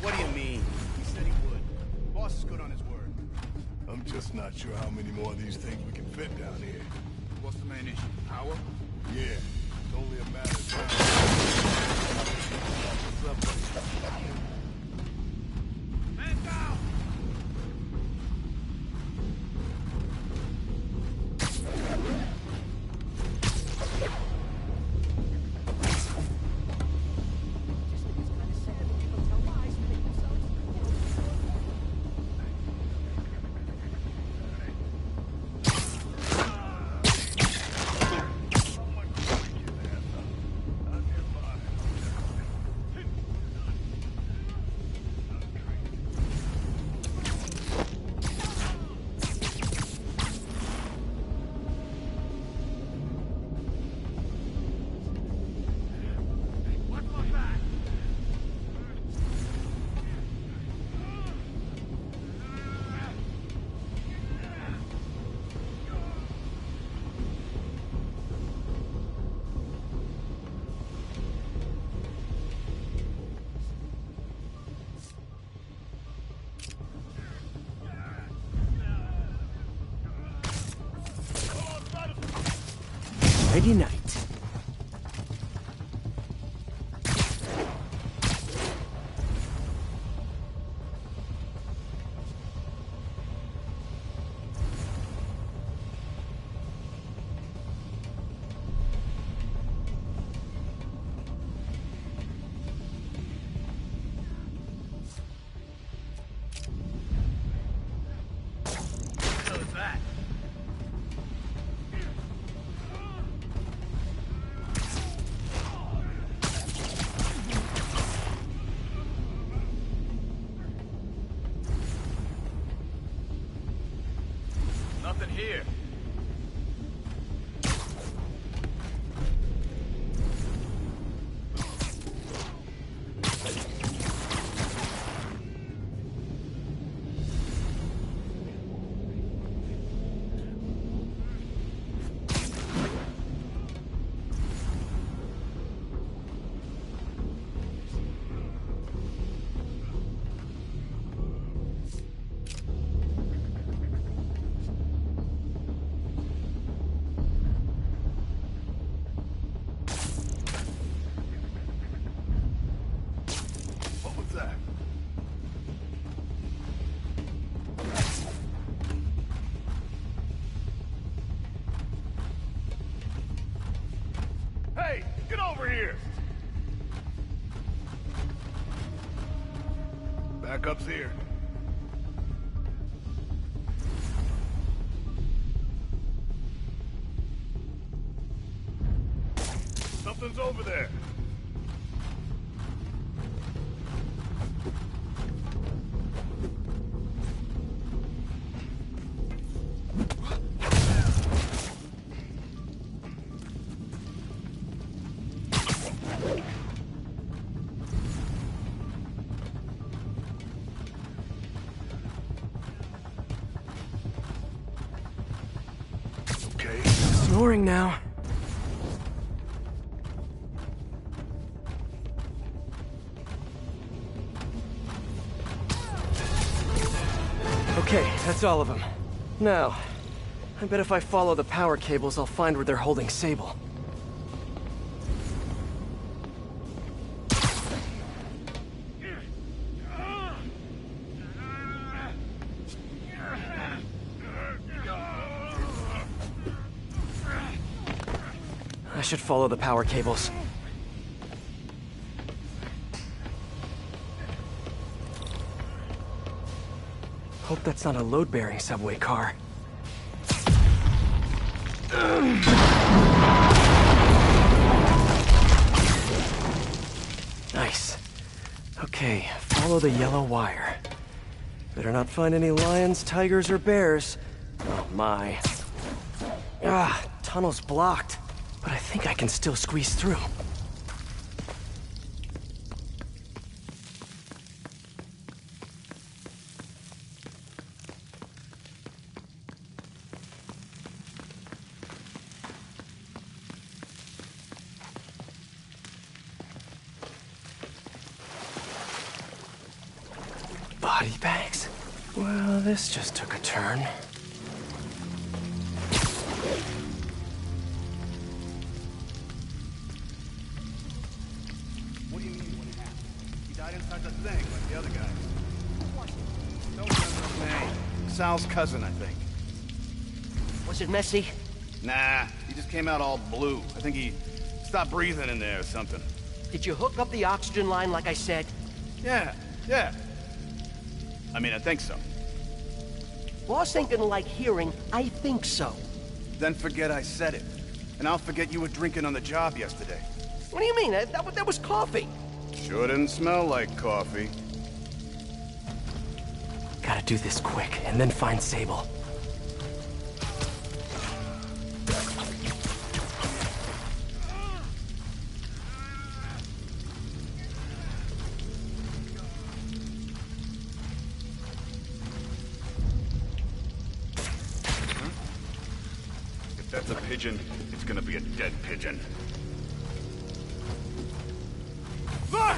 What do you mean? He said he would. Boss is good on his word. I'm just not sure how many more of these things we can fit down here. What's the main issue? Power? Yeah, it's only a matter of time. Man down! Nighty night. What's that? Nothing here. What was that? Hey, get over here! Backup's here. Something's over there. Okay. Snoring now. Okay, that's all of them. Now, I bet if I follow the power cables, I'll find where they're holding Sable. I should follow the power cables. Hope that's not a load-bearing subway car. Nice. Okay, follow the yellow wire. Better not find any lions, tigers, or bears. Oh, my. Ah, tunnel's blocked. But I think I can still squeeze through. Body bags? Well, this just took a turn. What do you mean what happened? He died inside the thing, like the other guys. Don't remember his name. Sal's cousin, I think. Was it messy? Nah, he just came out all blue. I think he stopped breathing in there or something. Did you hook up the oxygen line like I said? Yeah. I mean, I think so. Boss ain't gonna like hearing, I think so. Then forget I said it. And I'll forget you were drinking on the job yesterday. What do you mean? That was coffee. Sure didn't smell like coffee. Gotta do this quick, and then find Sable. If that's a pigeon, it's gonna be a dead pigeon. Look!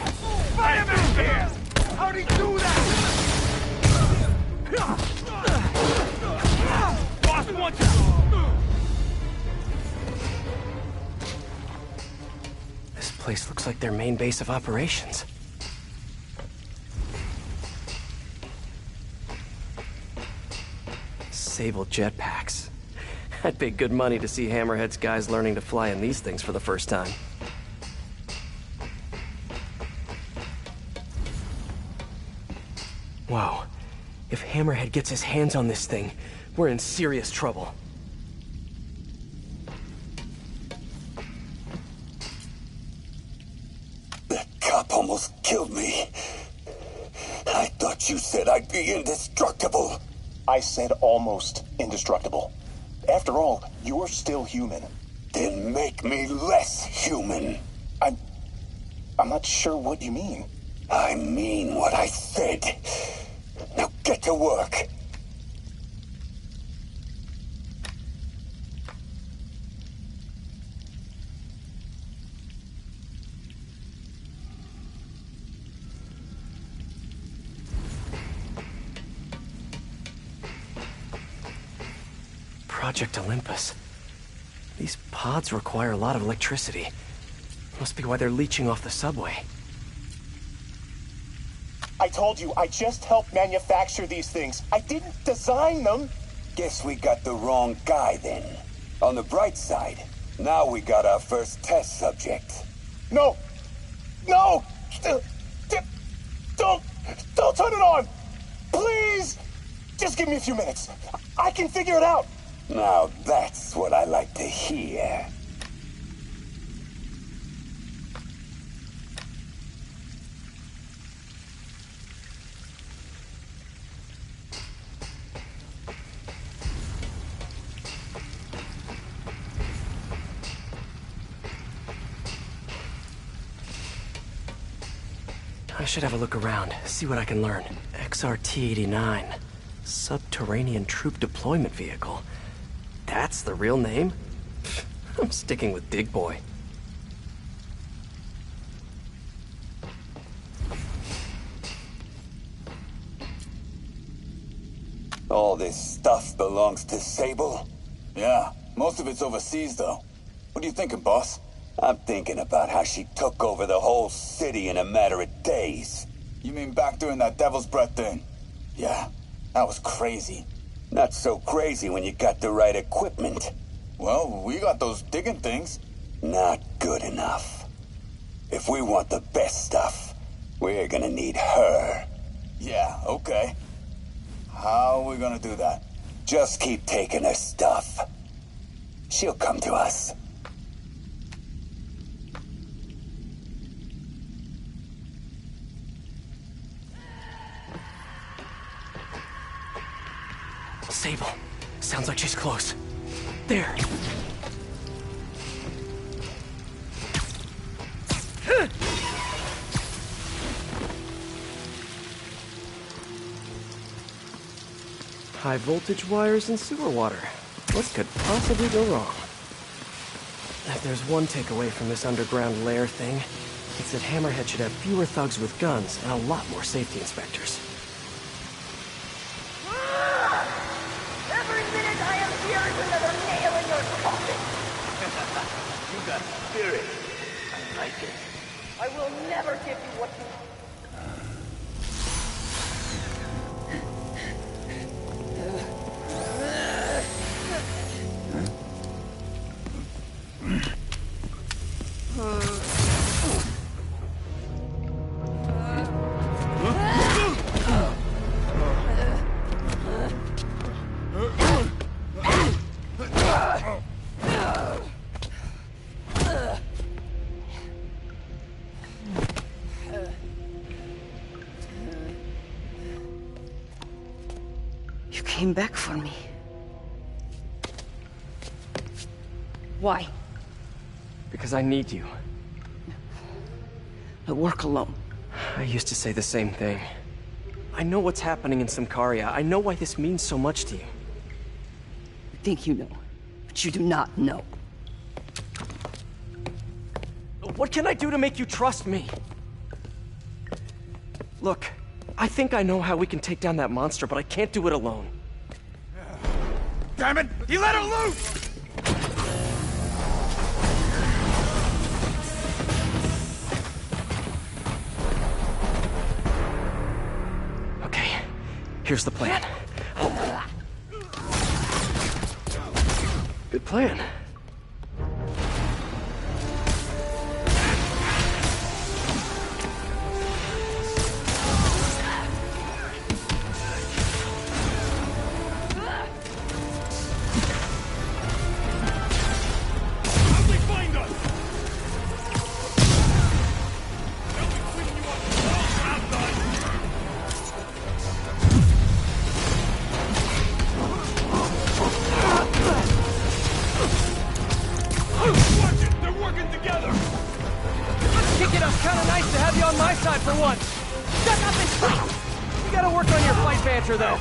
Spiderman here! How'd he do that? Boss wants it! This place looks like their main base of operations. Sable jetpacks. I'd pay good money to see Hammerhead's guys learning to fly in these things for the first time. Whoa. If Hammerhead gets his hands on this thing, we're in serious trouble. That cop almost killed me. I thought you said I'd be indestructible. I said almost indestructible. After all, you're still human. Then make me less human. I'm not sure what you mean. I mean what I said. Now get to work. Project Olympus. These pods require a lot of electricity. Must be why they're leeching off the subway. I told you, I just helped manufacture these things. I didn't design them. Guess we got the wrong guy then. On the bright side, now we got our first test subject. No! No! Don't turn it on! Please! Just give me a few minutes. I can figure it out. Now that's what I like to hear. I should have a look around, see what I can learn. XRT-89. Subterranean Troop Deployment Vehicle. That's the real name? I'm sticking with Dig Boy. All this stuff belongs to Sable? Yeah, most of it's overseas though. What are you thinking, boss? I'm thinking about how she took over the whole city in a matter of days. You mean back during that Devil's Breath thing? Yeah, that was crazy. Not so crazy when you got the right equipment. Well, we got those digging things. Not good enough. If we want the best stuff, we're gonna need her. Yeah, okay. How are we gonna do that? Just keep taking her stuff. She'll come to us. Sable, Sounds like she's close. There. High voltage wires and sewer water. What could possibly go wrong? If there's one takeaway from this underground lair thing, it's that Hammerhead should have fewer thugs with guns and a lot more safety inspectors. Every minute I am here is another nail in your coffin. You got spirit. I like it. I will never give you what you You came back for me. Why? Because I need you. I work alone. I used to say the same thing. I know what's happening in Symkaria. I know why this means so much to you. You think you know, but you do not know. What can I do to make you trust me? Look, I think I know how we can take down that monster, but I can't do it alone. Damn it! He let her loose! Okay, here's the plan. Good plan. Though.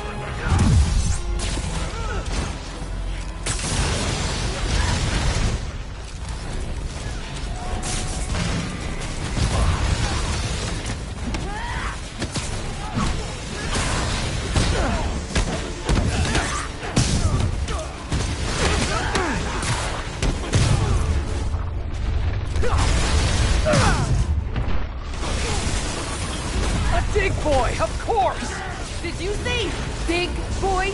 A dig boy, of course! Did you say Big Boy?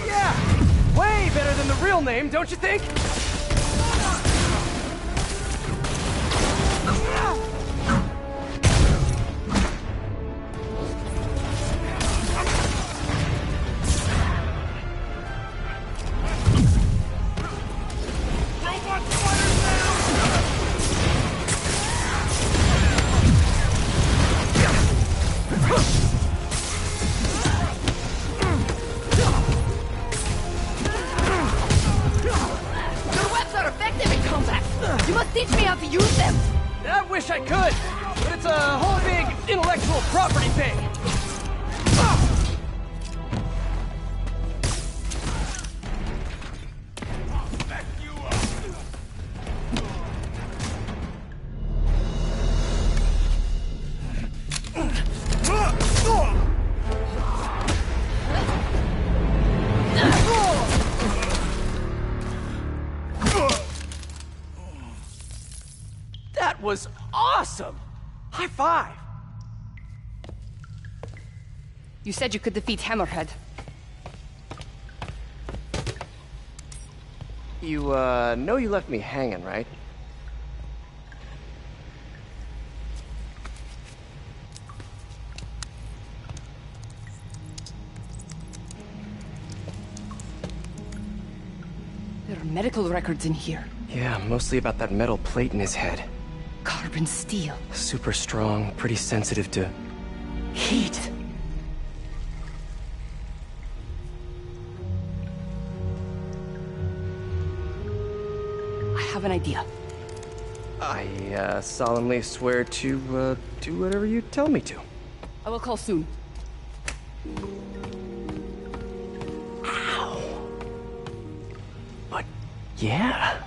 Yeah! Way better than the real name, don't you think? Teach me how to use them! I wish I could, but it's a whole big intellectual property thing. That was awesome! High five! You said you could defeat Hammerhead. You, know you left me hanging, right? There are medical records in here. Yeah, mostly about that metal plate in his head. Carbon steel. Super strong, pretty sensitive to heat. have an idea. I solemnly swear to do whatever you tell me to. I will call soon. Ow. But yeah.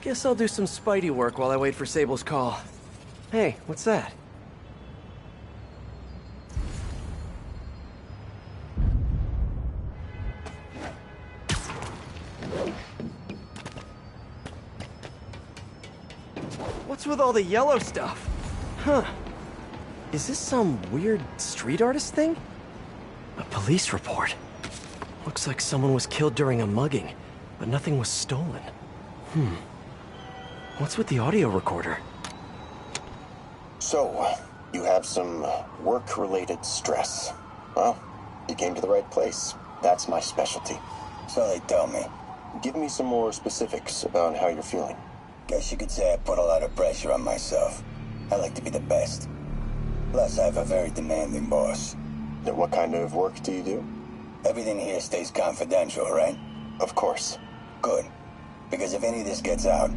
Guess I'll do some Spidey work while I wait for Sable's call. Hey, what's that? What's with all the yellow stuff? Huh. Is this some weird street artist thing? A police report. Looks like someone was killed during a mugging, but nothing was stolen. What's with the audio recorder? So, you have some work-related stress. Well, you came to the right place. That's my specialty. So they tell me. Give me some more specifics about how you're feeling. Guess you could say I put a lot of pressure on myself. I like to be the best. Plus, I have a very demanding boss. Now, what kind of work do you do? Everything here stays confidential, right? Of course. Good. Because if any of this gets out,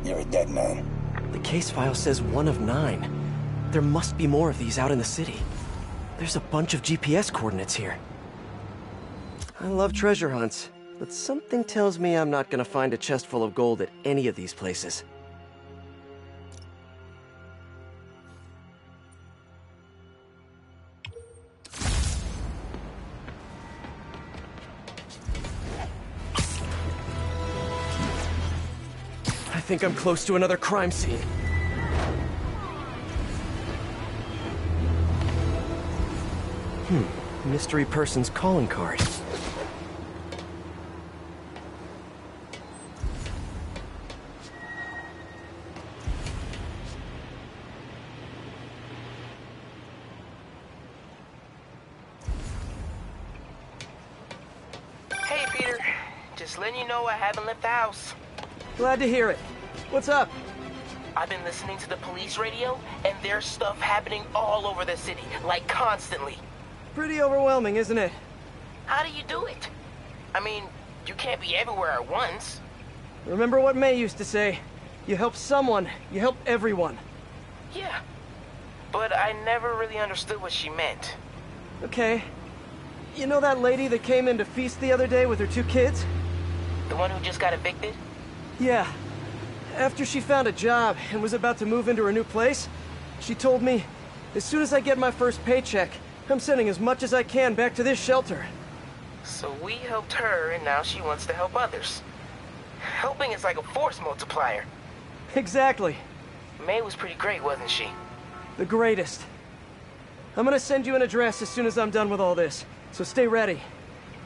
you're a dead man. The case file says 1 of 9. There must be more of these out in the city. There's a bunch of GPS coordinates here. I love treasure hunts, but something tells me I'm not gonna find a chest full of gold at any of these places. I think I'm close to another crime scene. Mystery person's calling card. Hey, Peter. Just letting you know I haven't left the house. Glad to hear it. What's up? I've been listening to the police radio, and there's stuff happening all over the city, like constantly. Pretty overwhelming, isn't it? How do you do it? I mean, you can't be everywhere at once. Remember what May used to say? You help someone, you help everyone. Yeah, but I never really understood what she meant. Okay. You know that lady that came in to feast the other day with her 2 kids? The one who just got evicted? Yeah. After she found a job and was about to move into her new place, she told me, as soon as I get my first paycheck, I'm sending as much as I can back to this shelter. So we helped her, and now she wants to help others. Helping is like a force multiplier. Exactly. May was pretty great, wasn't she? The greatest. I'm gonna send you an address as soon as I'm done with all this, so stay ready.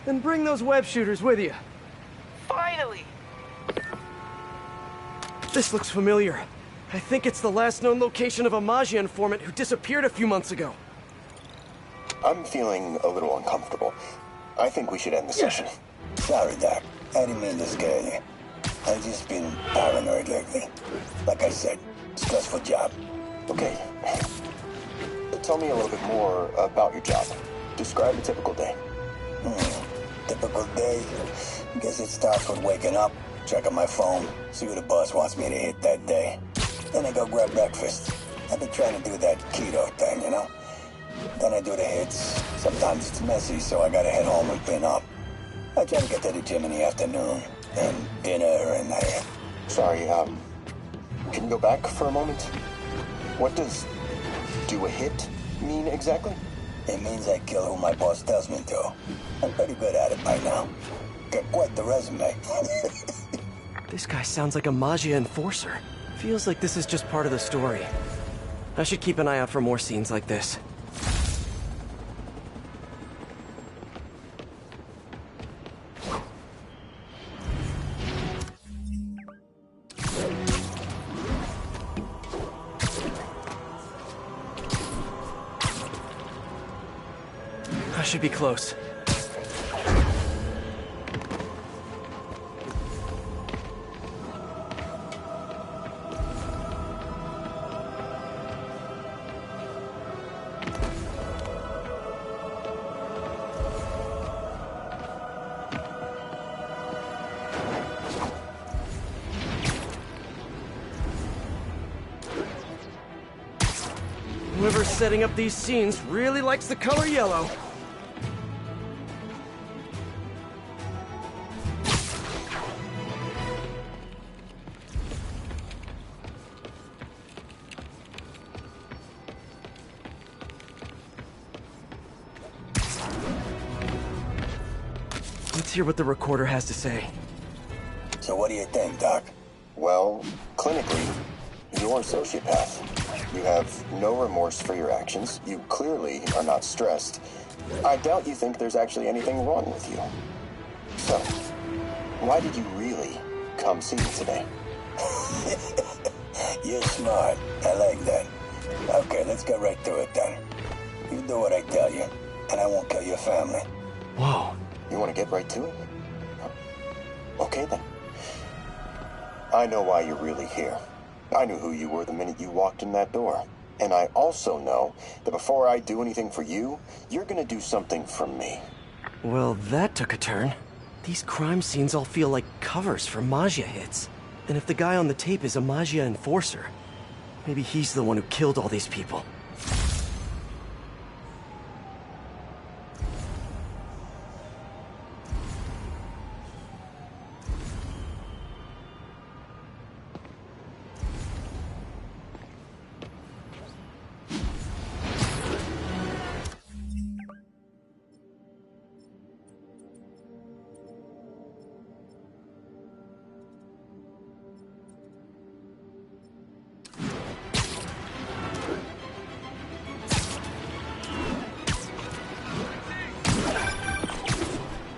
And bring those web shooters with you. Finally! This looks familiar. I think it's the last known location of a Maggia informant who disappeared a few months ago. I'm feeling a little uncomfortable. I think we should end the session. Sorry, Doc. I didn't mean to scare you. I've just been paranoid lately. Like I said, stressful job. Okay. Tell me a little bit more about your job. Describe a typical day. Typical day? Guess it starts with waking up, checking my phone, see what the boss wants me to hit that day. Then I go grab breakfast. I've been trying to do that keto thing, you know? Then I do the hits. Sometimes it's messy, so I gotta head home and clean up. I try to get to the gym in the afternoon, then dinner, and I... Sorry, can you go back for a moment? What does do a hit mean exactly? It means I kill who my boss tells me to. I'm pretty good at it by now. Got quite the resume. This guy sounds like a Maggia enforcer. Feels like this is just part of the story. I should keep an eye out for more scenes like this. I should be close. Whoever's setting up these scenes really likes the color yellow. Let's hear what the recorder has to say. So what do you think, Doc? Well, clinically, you're a sociopath. You have no remorse for your actions. You clearly are not stressed. I doubt you think there's actually anything wrong with you. So, why did you really come see me today? You're smart. I like that. Okay, let's get right to it then. You do what I tell you, and I won't kill your family. Whoa. You want to get right to it? Okay then. I know why you're really here. I knew who you were the minute you walked in that door. And I also know that before I do anything for you, you're gonna do something for me. Well, that took a turn. These crime scenes all feel like covers for Maggia hits. And if the guy on the tape is a Maggia enforcer, maybe he's the one who killed all these people.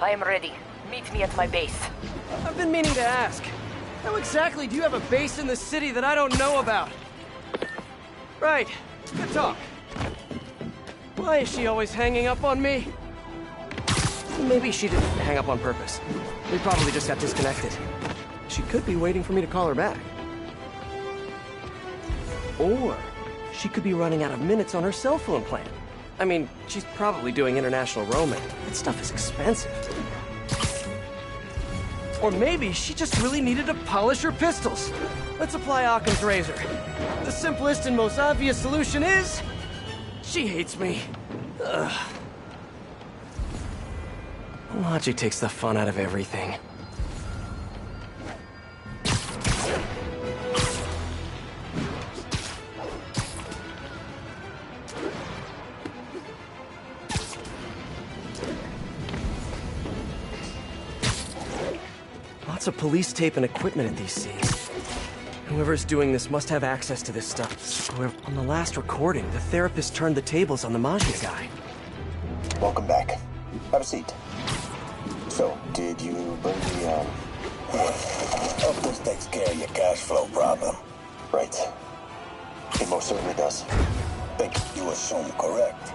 I am ready. Meet me at my base. I've been meaning to ask. How exactly do you have a base in the city that I don't know about? Right. Good talk. Why is she always hanging up on me? Maybe she didn't hang up on purpose. We probably just got disconnected. She could be waiting for me to call her back. Or she could be running out of minutes on her cell phone plan. I mean, she's probably doing international roaming. That stuff is expensive. Or maybe she just really needed to polish her pistols. Let's apply Occam's razor. The simplest and most obvious solution is... she hates me. Ugh. Logic takes the fun out of everything. Lots of police tape and equipment at these scenes. Whoever's doing this must have access to this stuff. On the last recording, the therapist turned the tables on the Maggia guy. Welcome back. Have a seat. So, did you bring the, Yeah. Hope this takes care of your cash flow problem. Right. It most certainly does. Think you assume correct.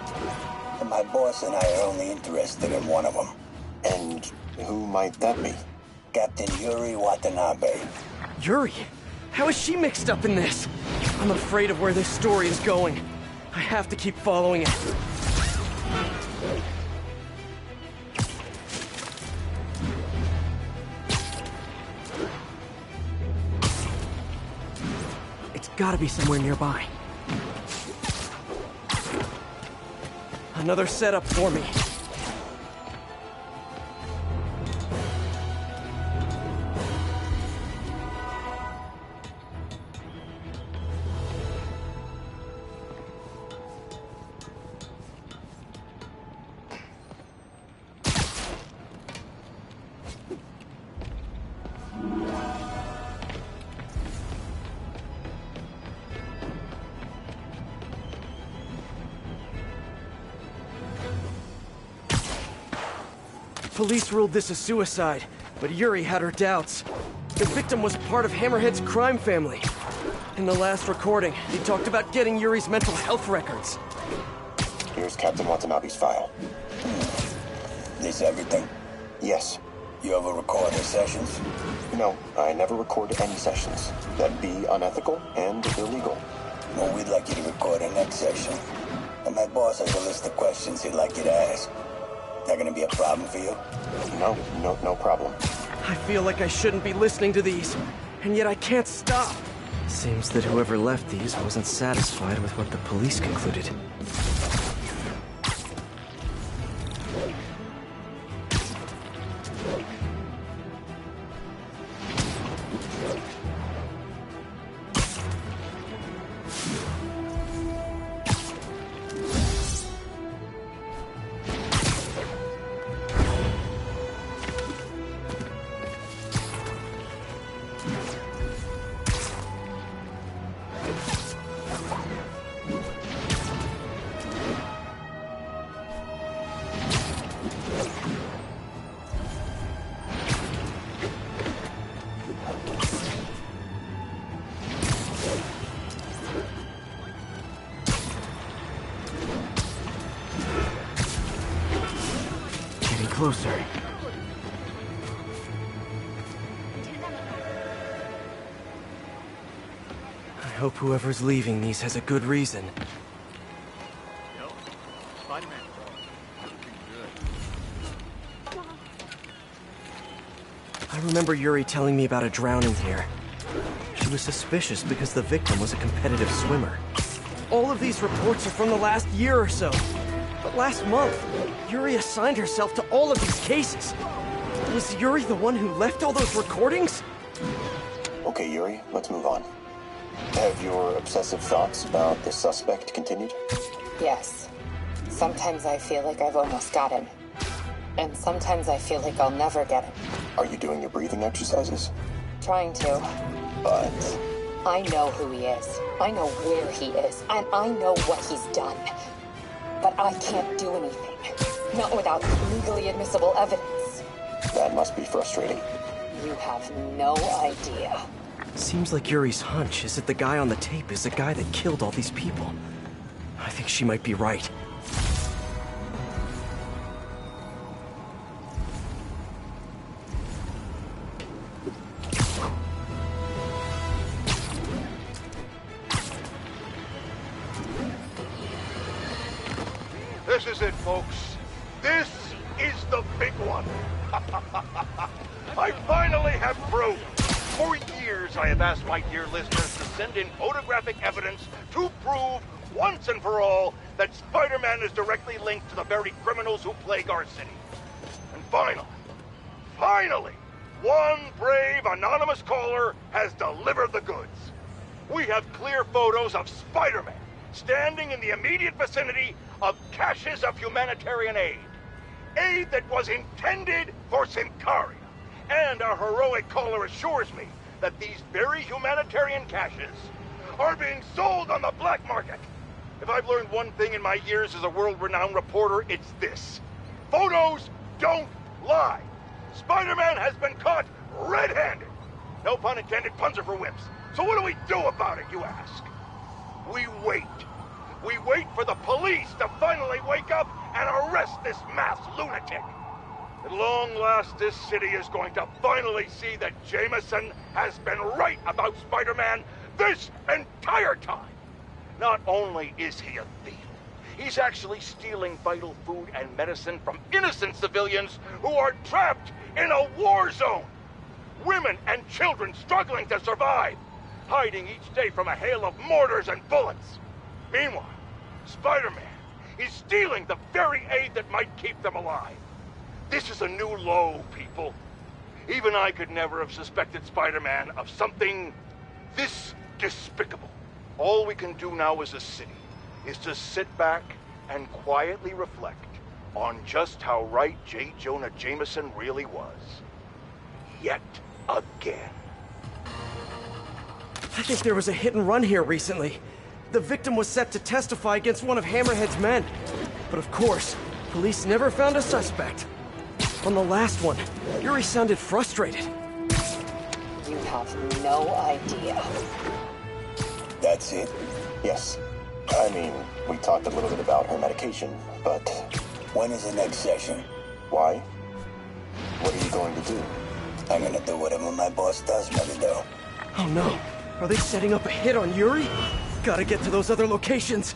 And my boss and I are only interested in one of them. And who might that be? Captain Yuri Watanabe. Yuri? How is she mixed up in this? I'm afraid of where this story is going. I have to keep following it. It's gotta be somewhere nearby. Another setup for me. Police ruled this a suicide, but Yuri had her doubts. The victim was part of Hammerhead's crime family. In the last recording, they talked about getting Yuri's mental health records. Here's Captain Watanabe's file. This everything? Yes. You ever record her sessions? No, I never record any sessions. That'd be unethical and illegal. Well, we'd like you to record her next session. And my boss has a list of questions he'd like you to ask. That gonna be a problem for you? No problem. I feel like I shouldn't be listening to these, and yet I can't stop. Seems that whoever left these wasn't satisfied with what the police concluded. Closer. I hope whoever's leaving these has a good reason. Yo, Spiderman. Good. I remember Yuri telling me about a drowning here. She was suspicious because the victim was a competitive swimmer. All of these reports are from the last year or so. But last month, Yuri assigned herself to all of these cases. Was Yuri the one who left all those recordings? Okay, Yuri, let's move on. Have your obsessive thoughts about the suspect continued? Yes. Sometimes I feel like I've almost got him. And sometimes I feel like I'll never get him. Are you doing your breathing exercises? Trying to. But... I know who he is. I know where he is. And I know what he's done. But I can't do anything. Not without legally admissible evidence. That must be frustrating. You have no idea. Seems like Yuri's hunch is that the guy on the tape is the guy that killed all these people. I think she might be right. This is it, folks. This is the big one. I finally have proof. For years, I have asked my dear listeners to send in photographic evidence to prove, once and for all, that Spider-Man is directly linked to the very criminals who plague our city. And finally, one brave anonymous caller has delivered the goods. We have clear photos of Spider-Man standing in the immediate vicinity of caches of humanitarian aid. Aid that was intended for Symkaria. And our heroic caller assures me that these very humanitarian caches are being sold on the black market. If I've learned one thing in my years as a world-renowned reporter, it's this. Photos don't lie. Spider-Man has been caught red-handed. No pun intended, puns are for wimps. So what do we do about it, you ask? We wait. We wait for the police to finally wake up and arrest this mass lunatic. At long last, this city is going to finally see that Jameson has been right about Spider-Man this entire time. Not only is he a thief, he's actually stealing vital food and medicine from innocent civilians who are trapped in a war zone. Women and children struggling to survive, hiding each day from a hail of mortars and bullets. Meanwhile, Spider-Man is stealing the very aid that might keep them alive. This is a new low, people. Even I could never have suspected Spider-Man of something this despicable. All we can do now as a city is to sit back and quietly reflect on just how right J. Jonah Jameson really was. Yet again. I think there was a hit and run here recently. The victim was set to testify against one of Hammerhead's men. But of course, police never found a suspect. On the last one, Yuri sounded frustrated. You have no idea. That's it? Yes. I mean, we talked a little bit about her medication, but... When is the next session? Why? What are you going to do? I'm gonna do whatever my boss does, Mother. Oh no. Are they setting up a hit on Yuri? Gotta get to those other locations.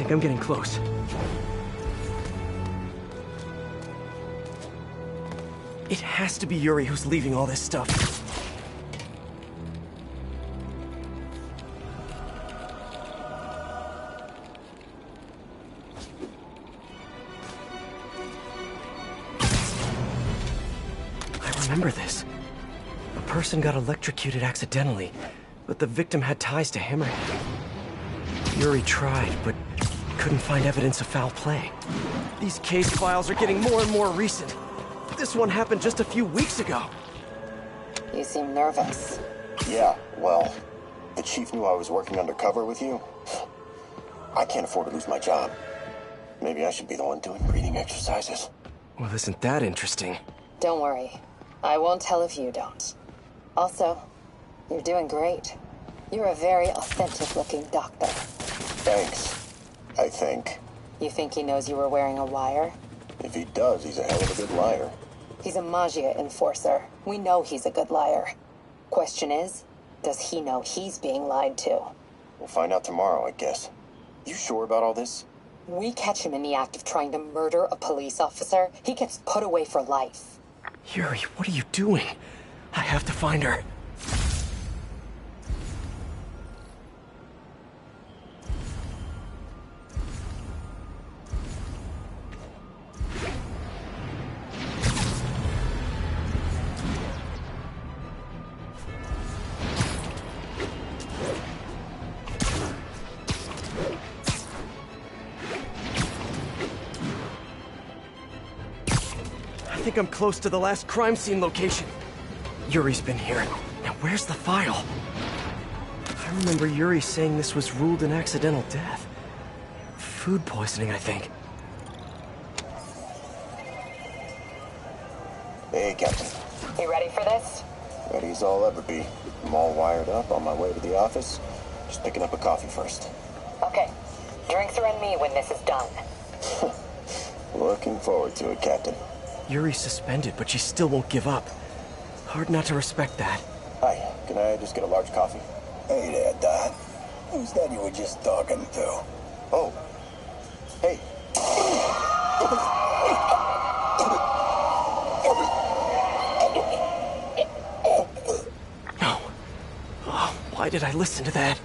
think I'm getting close. It has to be Yuri who's leaving all this stuff. I remember this. A person got electrocuted accidentally, but the victim had ties to Hammerhead. Yuri tried, but couldn't find evidence of foul play. These case files are getting more and more recent. This one happened just a few weeks ago. You seem nervous. Yeah, well, the chief knew I was working undercover with you. I can't afford to lose my job. Maybe I should be the one doing breathing exercises. Well, isn't that interesting? Don't worry. I won't tell if you don't. Also, you're doing great. You're a very authentic-looking doctor. Thanks, I think. You think he knows you were wearing a wire? If he does, he's a hell of a good liar. He's a Magia enforcer. We know he's a good liar. Question is, does he know he's being lied to? We'll find out tomorrow, I guess. You sure about all this? We catch him in the act of trying to murder a police officer, he gets put away for life. Yuri, what are you doing? I have to find her. I think I'm close to the last crime scene location. Yuri's been here. Now where's the file? I remember Yuri saying this was ruled an accidental death. Food poisoning, I think. Hey, Captain. You ready for this? Ready as I'll ever be. I'm all wired up on my way to the office. Just picking up a coffee first. Okay. Drinks are on me when this is done. Looking forward to it, Captain. Yuri's suspended, but she still won't give up. Hard not to respect that. Hi, can I just get a large coffee? Hey there, Don. Who's that you were just talking to? Oh. Hey. No. Oh, why did I listen to that?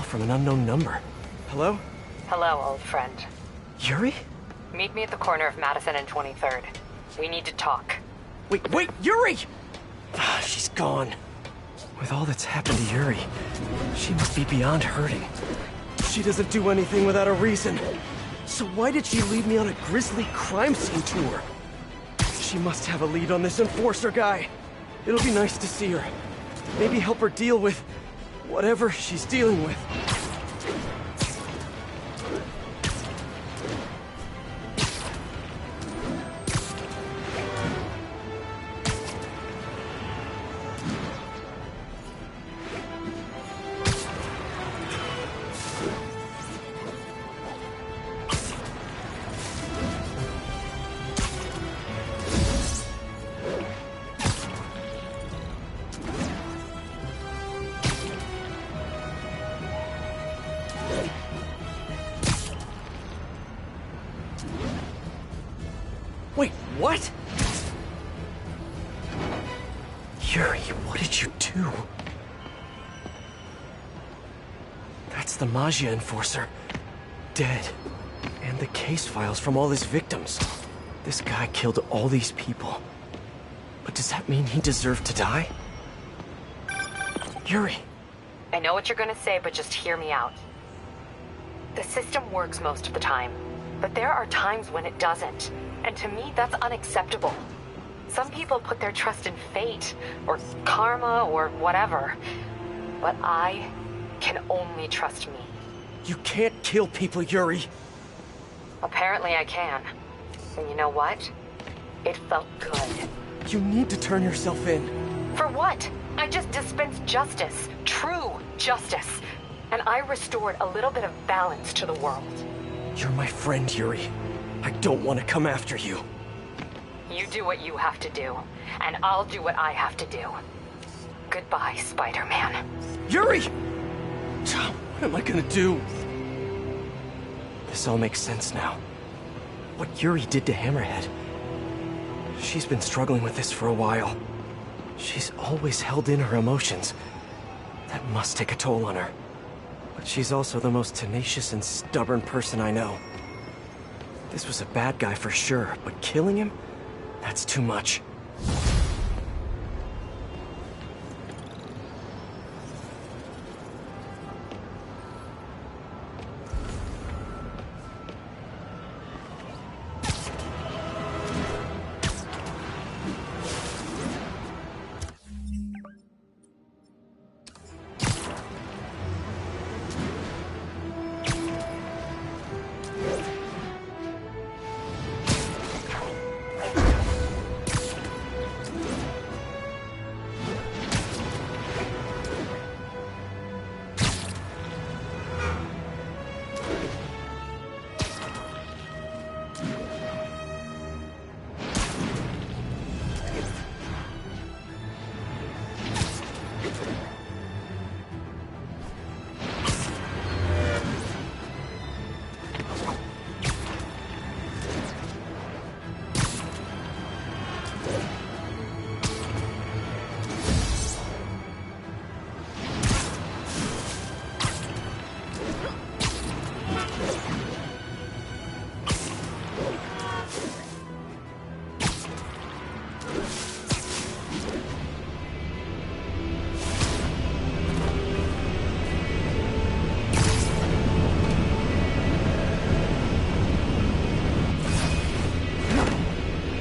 From an unknown number. Hello? Hello, old friend. Yuri? Meet me at the corner of Madison and 23rd. We need to talk. Wait, Yuri! She's gone. With all that's happened to Yuri, she must be beyond hurting. She doesn't do anything without a reason. So why did she lead me on a grisly crime scene tour? She must have a lead on this enforcer guy. It'll be nice to see her. Maybe help her deal with whatever she's dealing with. Wait, what? Yuri, what did you do? That's the Magia enforcer. Dead. And the case files from all his victims. This guy killed all these people. But does that mean he deserved to die? Yuri. I know what you're gonna say, but just hear me out. The system works most of the time, but there are times when it doesn't. And to me, that's unacceptable. Some people put their trust in fate, or karma, or whatever. But I can only trust me. You can't kill people, Yuri. Apparently I can. And you know what? It felt good. You need to turn yourself in. For what? I just dispensed justice. True justice. and I restored a little bit of balance to the world. You're my friend, Yuri. I don't want to come after you. You do what you have to do, and I'll do what I have to do. Goodbye, Spider-Man. Yuri! What am I gonna do? This all makes sense now. What Yuri did to Hammerhead. She's been struggling with this for a while. She's always held in her emotions. That must take a toll on her. But she's also the most tenacious and stubborn person I know. This was a bad guy for sure, but killing him? That's too much.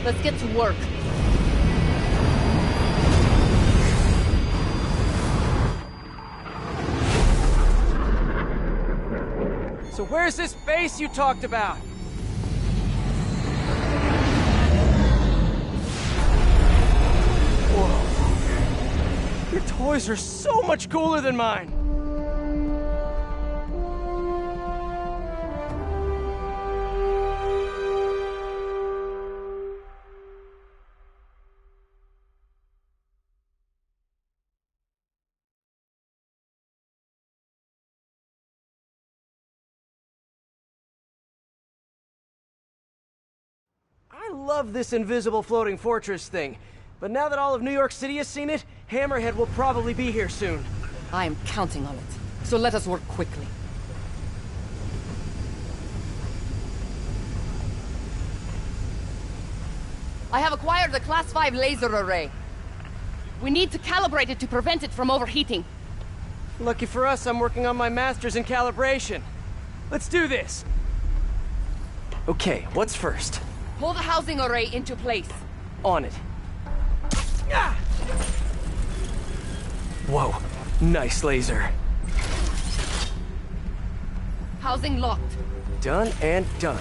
Let's get to work. So where's this base you talked about? Whoa. Your toys are so much cooler than mine. I love this invisible floating fortress thing, but now that all of New York City has seen it, Hammerhead will probably be here soon. I am counting on it, so let us work quickly. I have acquired the Class 5 laser array. We need to calibrate it to prevent it from overheating. Lucky for us, I'm working on my master's in calibration. Let's do this! Okay, what's first? Pull the housing array into place. On it. Ah! Whoa, nice laser. Housing locked. Done and done.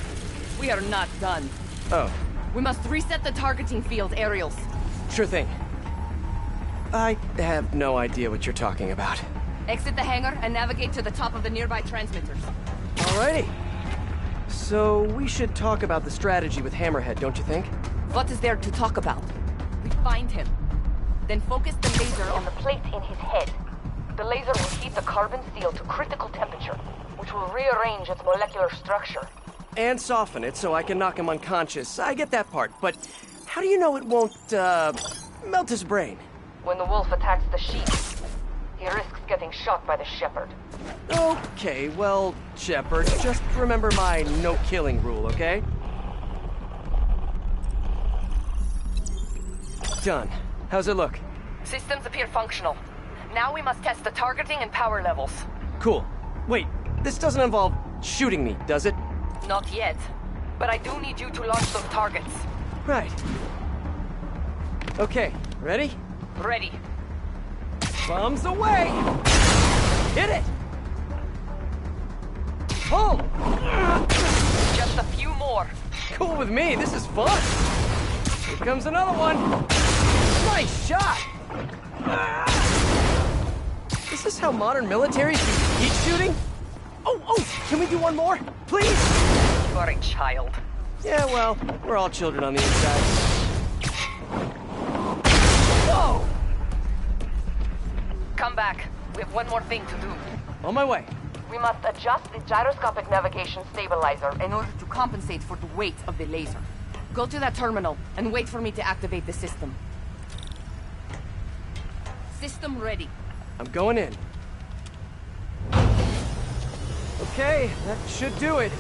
We are not done. Oh. We must reset the targeting field aerials. Sure thing. I have no idea what you're talking about. Exit the hangar and navigate to the top of the nearby transmitters. Alrighty. So, we should talk about the strategy with Hammerhead, don't you think? What is there to talk about? We find him. Then focus the laser on the plate in his head. The laser will heat the carbon steel to critical temperature, which will rearrange its molecular structure. And soften it so I can knock him unconscious. I get that part, but how do you know it won't, melt his brain? When the wolf attacks the sheep, he risks getting shot by the shepherd. Okay, well, Shepard, just remember my no-killing rule, okay? Done. How's it look? Systems appear functional. Now we must test the targeting and power levels. Cool. Wait, this doesn't involve shooting me, does it? Not yet. But I do need you to launch those targets. Right. Okay, ready? Ready. Bombs away! Hit it! Pull! Just a few more. Cool with me, this is fun! Here comes another one! Nice shot! This is this how modern militaries do heat shooting? Oh, can we do one more? Please? You are a child. Yeah, well, we're all children on the inside. Whoa! Come back. We have one more thing to do. On my way. We must adjust the gyroscopic navigation stabilizer in order to compensate for the weight of the laser. Go to that terminal and wait for me to activate the system. System ready. I'm going in. Okay, that should do it.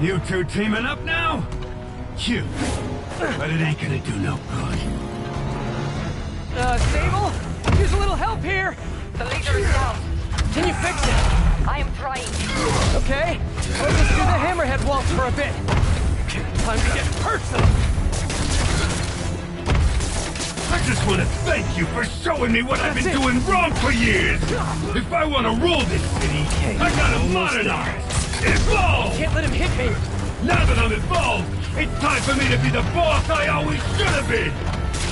You two teaming up now? Cute. But it ain't gonna do no good. Sable? Use a little help here! The laser is down. Can you fix it? I am trying. Okay, let's just do the hammerhead waltz for a bit. Okay, time to get personal. I just want to thank you for showing me what I've been doing wrong for years! If I want to rule this city, I gotta modernize! Evolve! Can't let him hit me! Now that I'm involved, it's time for me to be the boss I always should have been!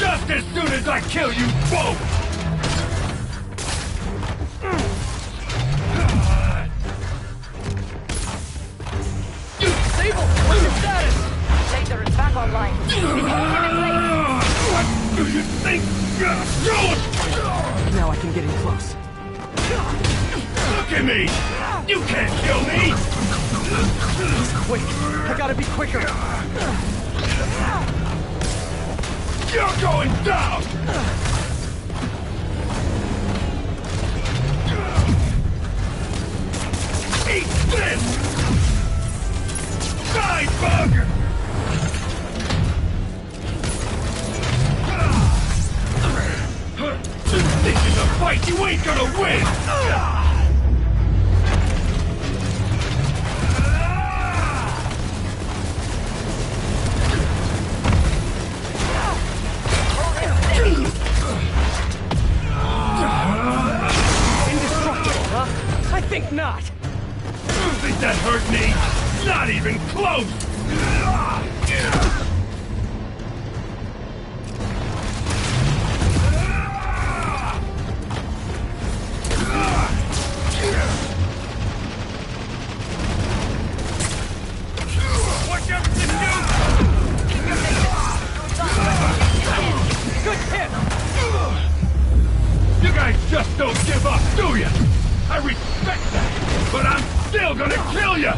Just as soon as I kill you both! Sable, what's your status? Laser is back online. What do you think you're doing? Now I can get in close. Look at me! You can't kill me! He's quick. I gotta be quicker. You're going down! Eat this! Die, bug! This is a fight you ain't gonna win! Indestructible, huh? I think not. You think that hurt me? Not even close! Watch everything Good hit! You guys just don't give up, do ya? I respect that, but I'm still gonna kill ya!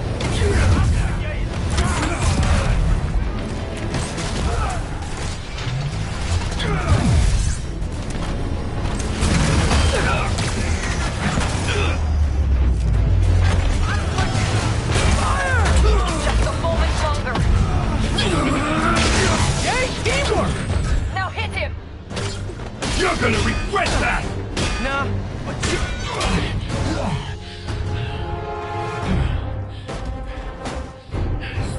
Just a moment longer. Yay, teamwork! Now hit him! You're gonna regret that! Nah, but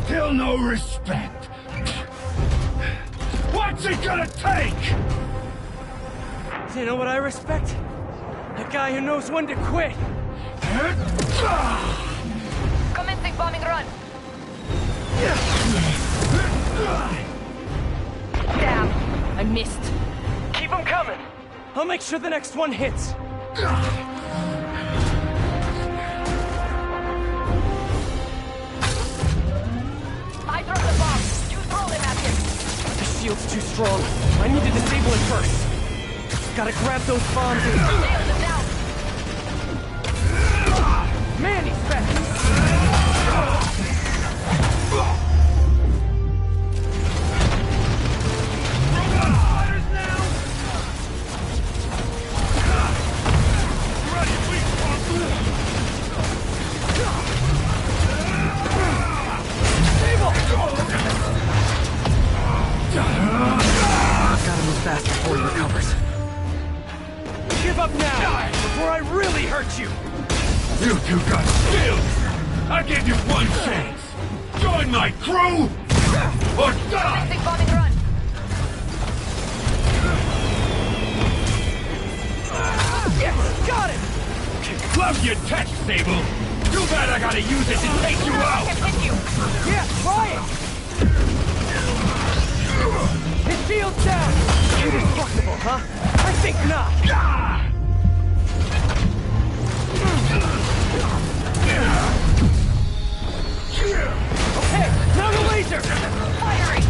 Still no respect. What's it gonna take? you know what I respect? A guy who knows when to quit. Commencing bombing run. Damn, I missed. Keep them coming. I'll make sure the next one hits. I throw the bomb. You throw them at him. The shield's too strong. I need to disable it first. Gotta grab those bombs and... Nail them down. Man, he's fast. Gotta move fast before he recovers. Give up now, before I really hurt you! You two got skills! I give you one chance! Join my crew! Or die! Commencing bombing run. Yes, got it! Love your tech, Sable! Too bad I gotta use it to take you out! Yeah, try it! His shield's down! Indestructible, huh? I think not! Okay, now the laser! Firing!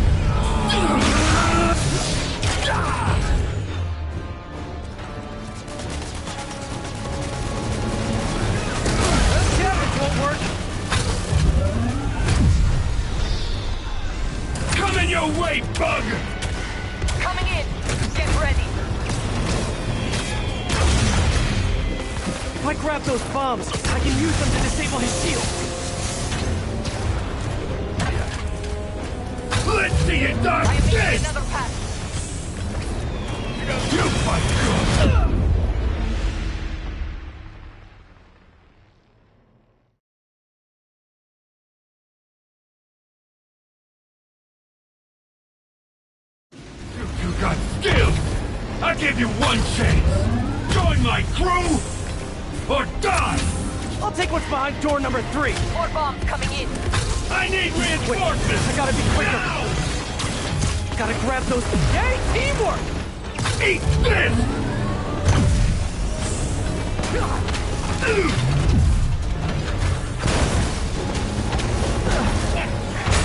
Won't work. Coming your way, bug! Coming in! Get ready! If I grab those bombs, I can use them to disable his shield. Let's see you dodge this! Another pass. You fight good! You got skills! I give you one chance! Join my crew, or die! I'll take what's behind door number 3. More bombs coming in. I need reinforcements! I gotta be quicker. Now! Gotta grab those... Yay, teamwork! Eat this!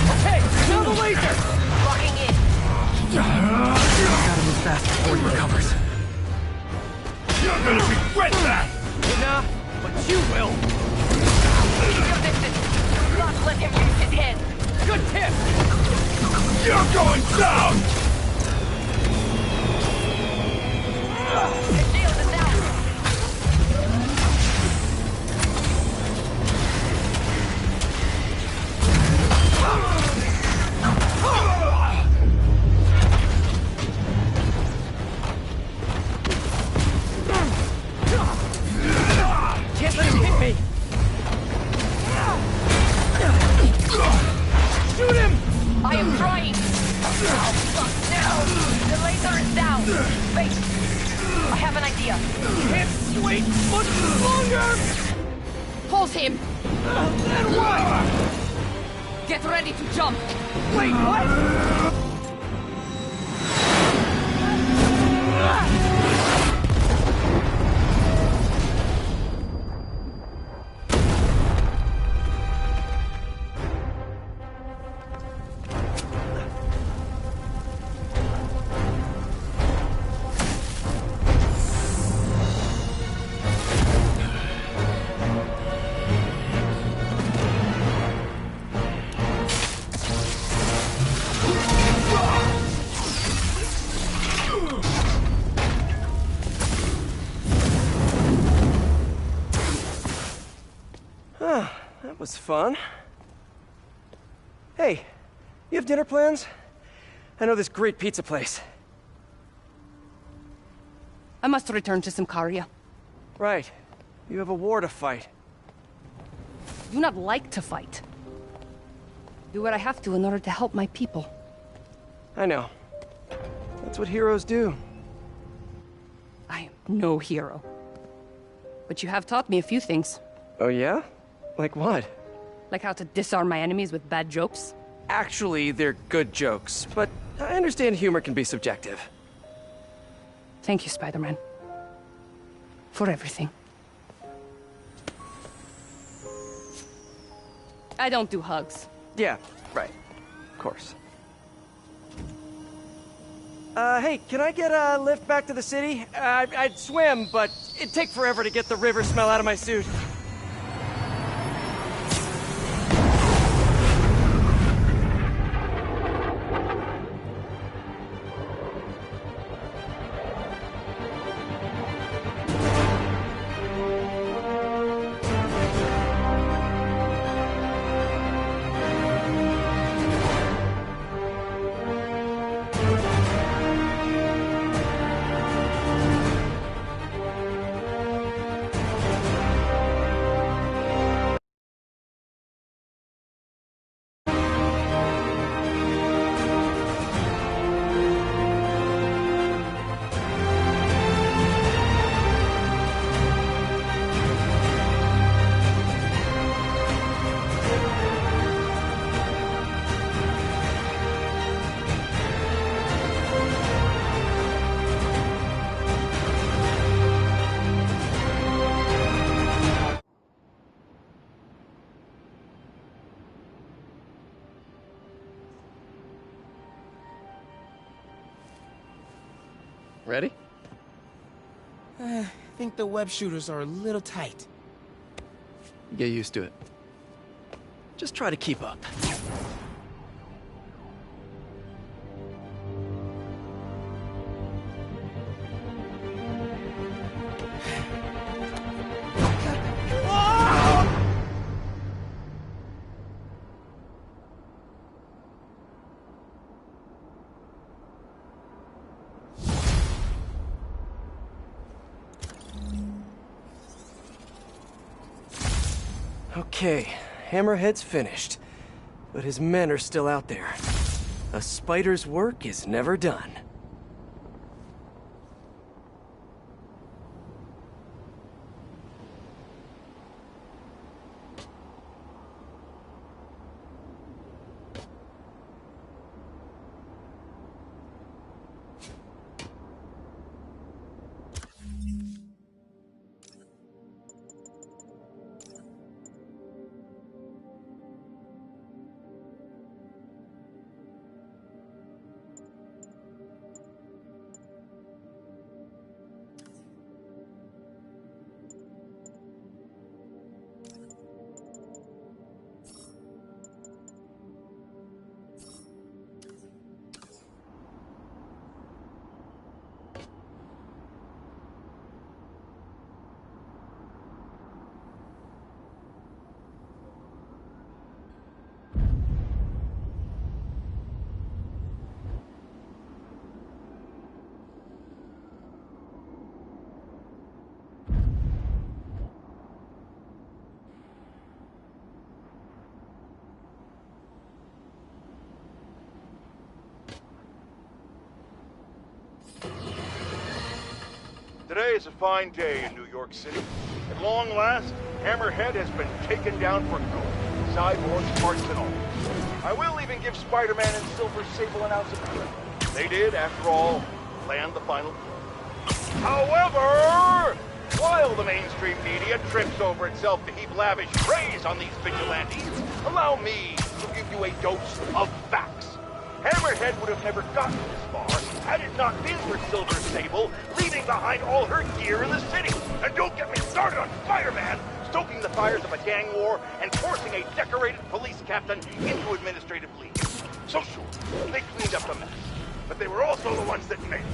Okay, now the laser! Locking in. Gotta move fast before he recovers. You're gonna regret that! Nah, but you will. Keep your distance. Do not let him use his head. Good tip! You're going down! His shield is down. Can't let him hit me! Shoot him! I am trying. Oh, fuck, no. The laser is down. Wait. I have an idea. Can't wait much longer! Pulse him. Then what? Get ready to jump. Wait, what? That was fun. Hey, you have dinner plans? I know this great pizza place. I must return to Simcaria. Right. You have a war to fight. I do not like to fight. Do what I have to in order to help my people. I know. That's what heroes do. I am no hero. But you have taught me a few things. Oh yeah? Like what? Like how to disarm my enemies with bad jokes. Actually, they're good jokes, but I understand humor can be subjective. Thank you, Spider-Man. For everything. I don't do hugs. Yeah, right. Of course. Hey, can I get a lift back to the city? I'd swim, but it'd take forever to get the river smell out of my suit. Ready? I think the web shooters are a little tight. Get used to it. Just try to keep up. Okay, Hammerhead's finished. But his men are still out there. A spider's work is never done. Today is a fine day in New York City. At long last, Hammerhead has been taken down for good, cyborgs, parts and all. I will even give Spiderman and Silver Sable an ounce of credit. They did, after all, land the final blow. However, while the mainstream media trips over itself to heap lavish praise on these vigilantes, allow me to give you a dose of facts. Hammerhead would have never gotten this far had it not been for Silver Sable leaving behind all her gear in the city. And don't get me started on Spider-Man stoking the fires of a gang war and forcing a decorated police captain into administrative leave. So sure, they cleaned up the mess, but they were also the ones that made it.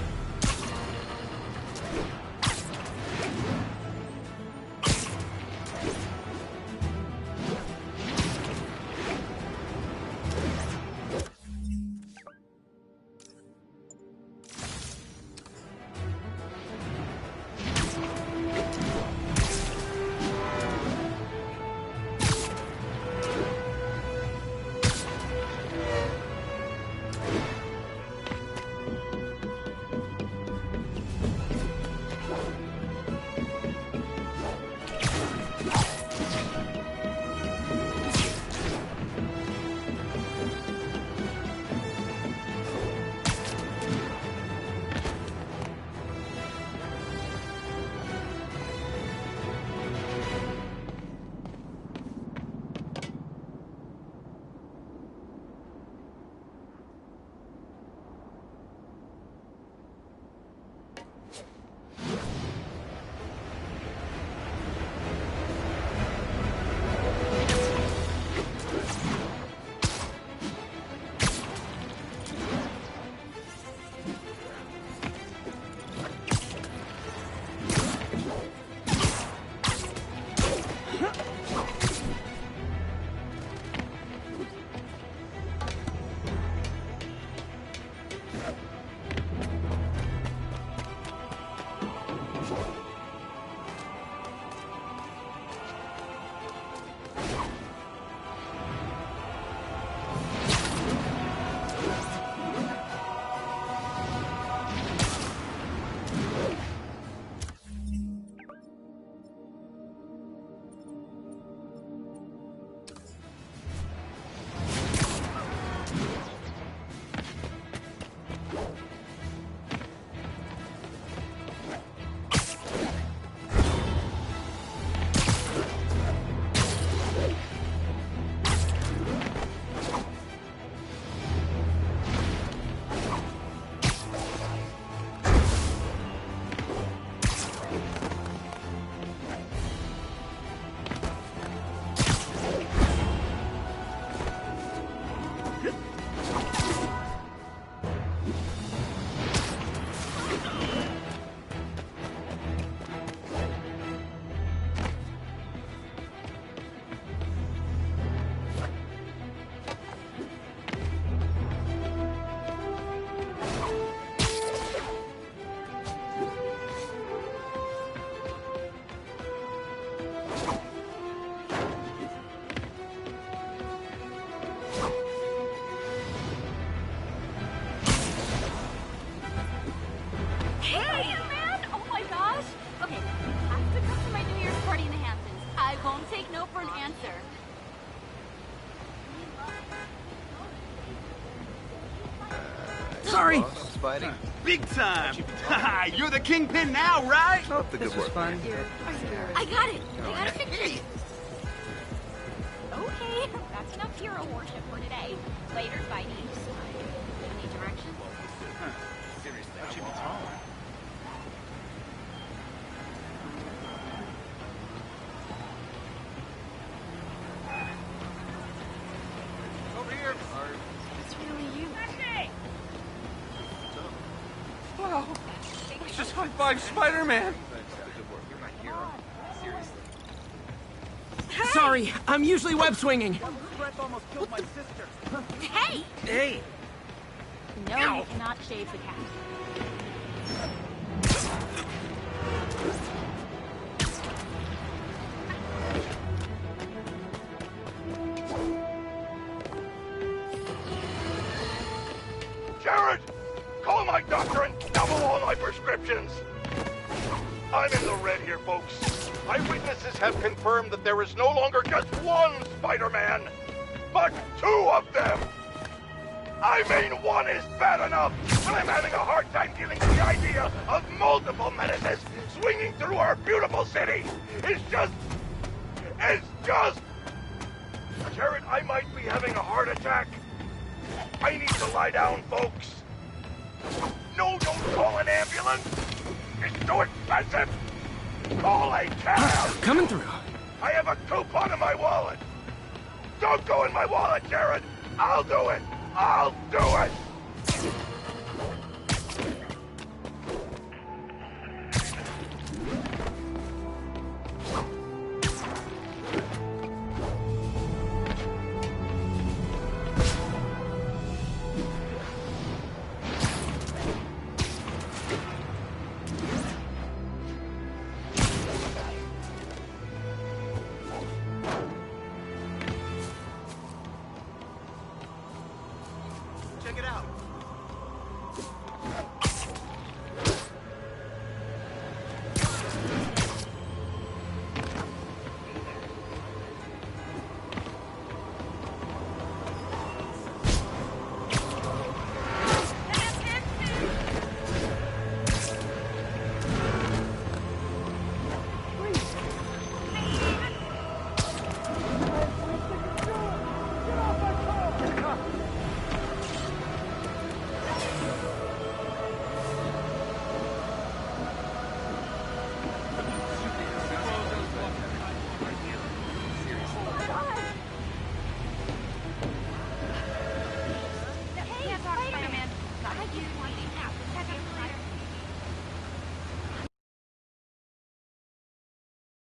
Won't take no for an answer. Sorry. Spidey. Big time! You're the kingpin now, right? Oh, the good work. Fun. I got it. I got a picture. Okay, that's enough hero worship for today. Later, Spidey. Any directions? Seriously, that should be tall. Over here. It's really you. Wow. Let's just high-five Spider-Man. You're my hero. Seriously. Sorry, I'm usually web swinging. Breath almost killed my sister. Hey! Hey! No, Ow. you cannot shave the cat. Jared! Call my doctor and double all my prescriptions! I'm in the red here, folks. Eyewitnesses have confirmed that there is no longer just one Spider-Man, but two of them! I mean, one is bad enough, but I'm having a hard time dealing with the idea of multiple menaces swinging through our beautiful city! It's just... Jared, I might be having a heart attack. I need to lie down, folks. No, don't call an ambulance. It's too expensive. Call a cab. Coming through. I have a coupon in my wallet. Don't go in my wallet, Jared. I'll do it. I'll do it.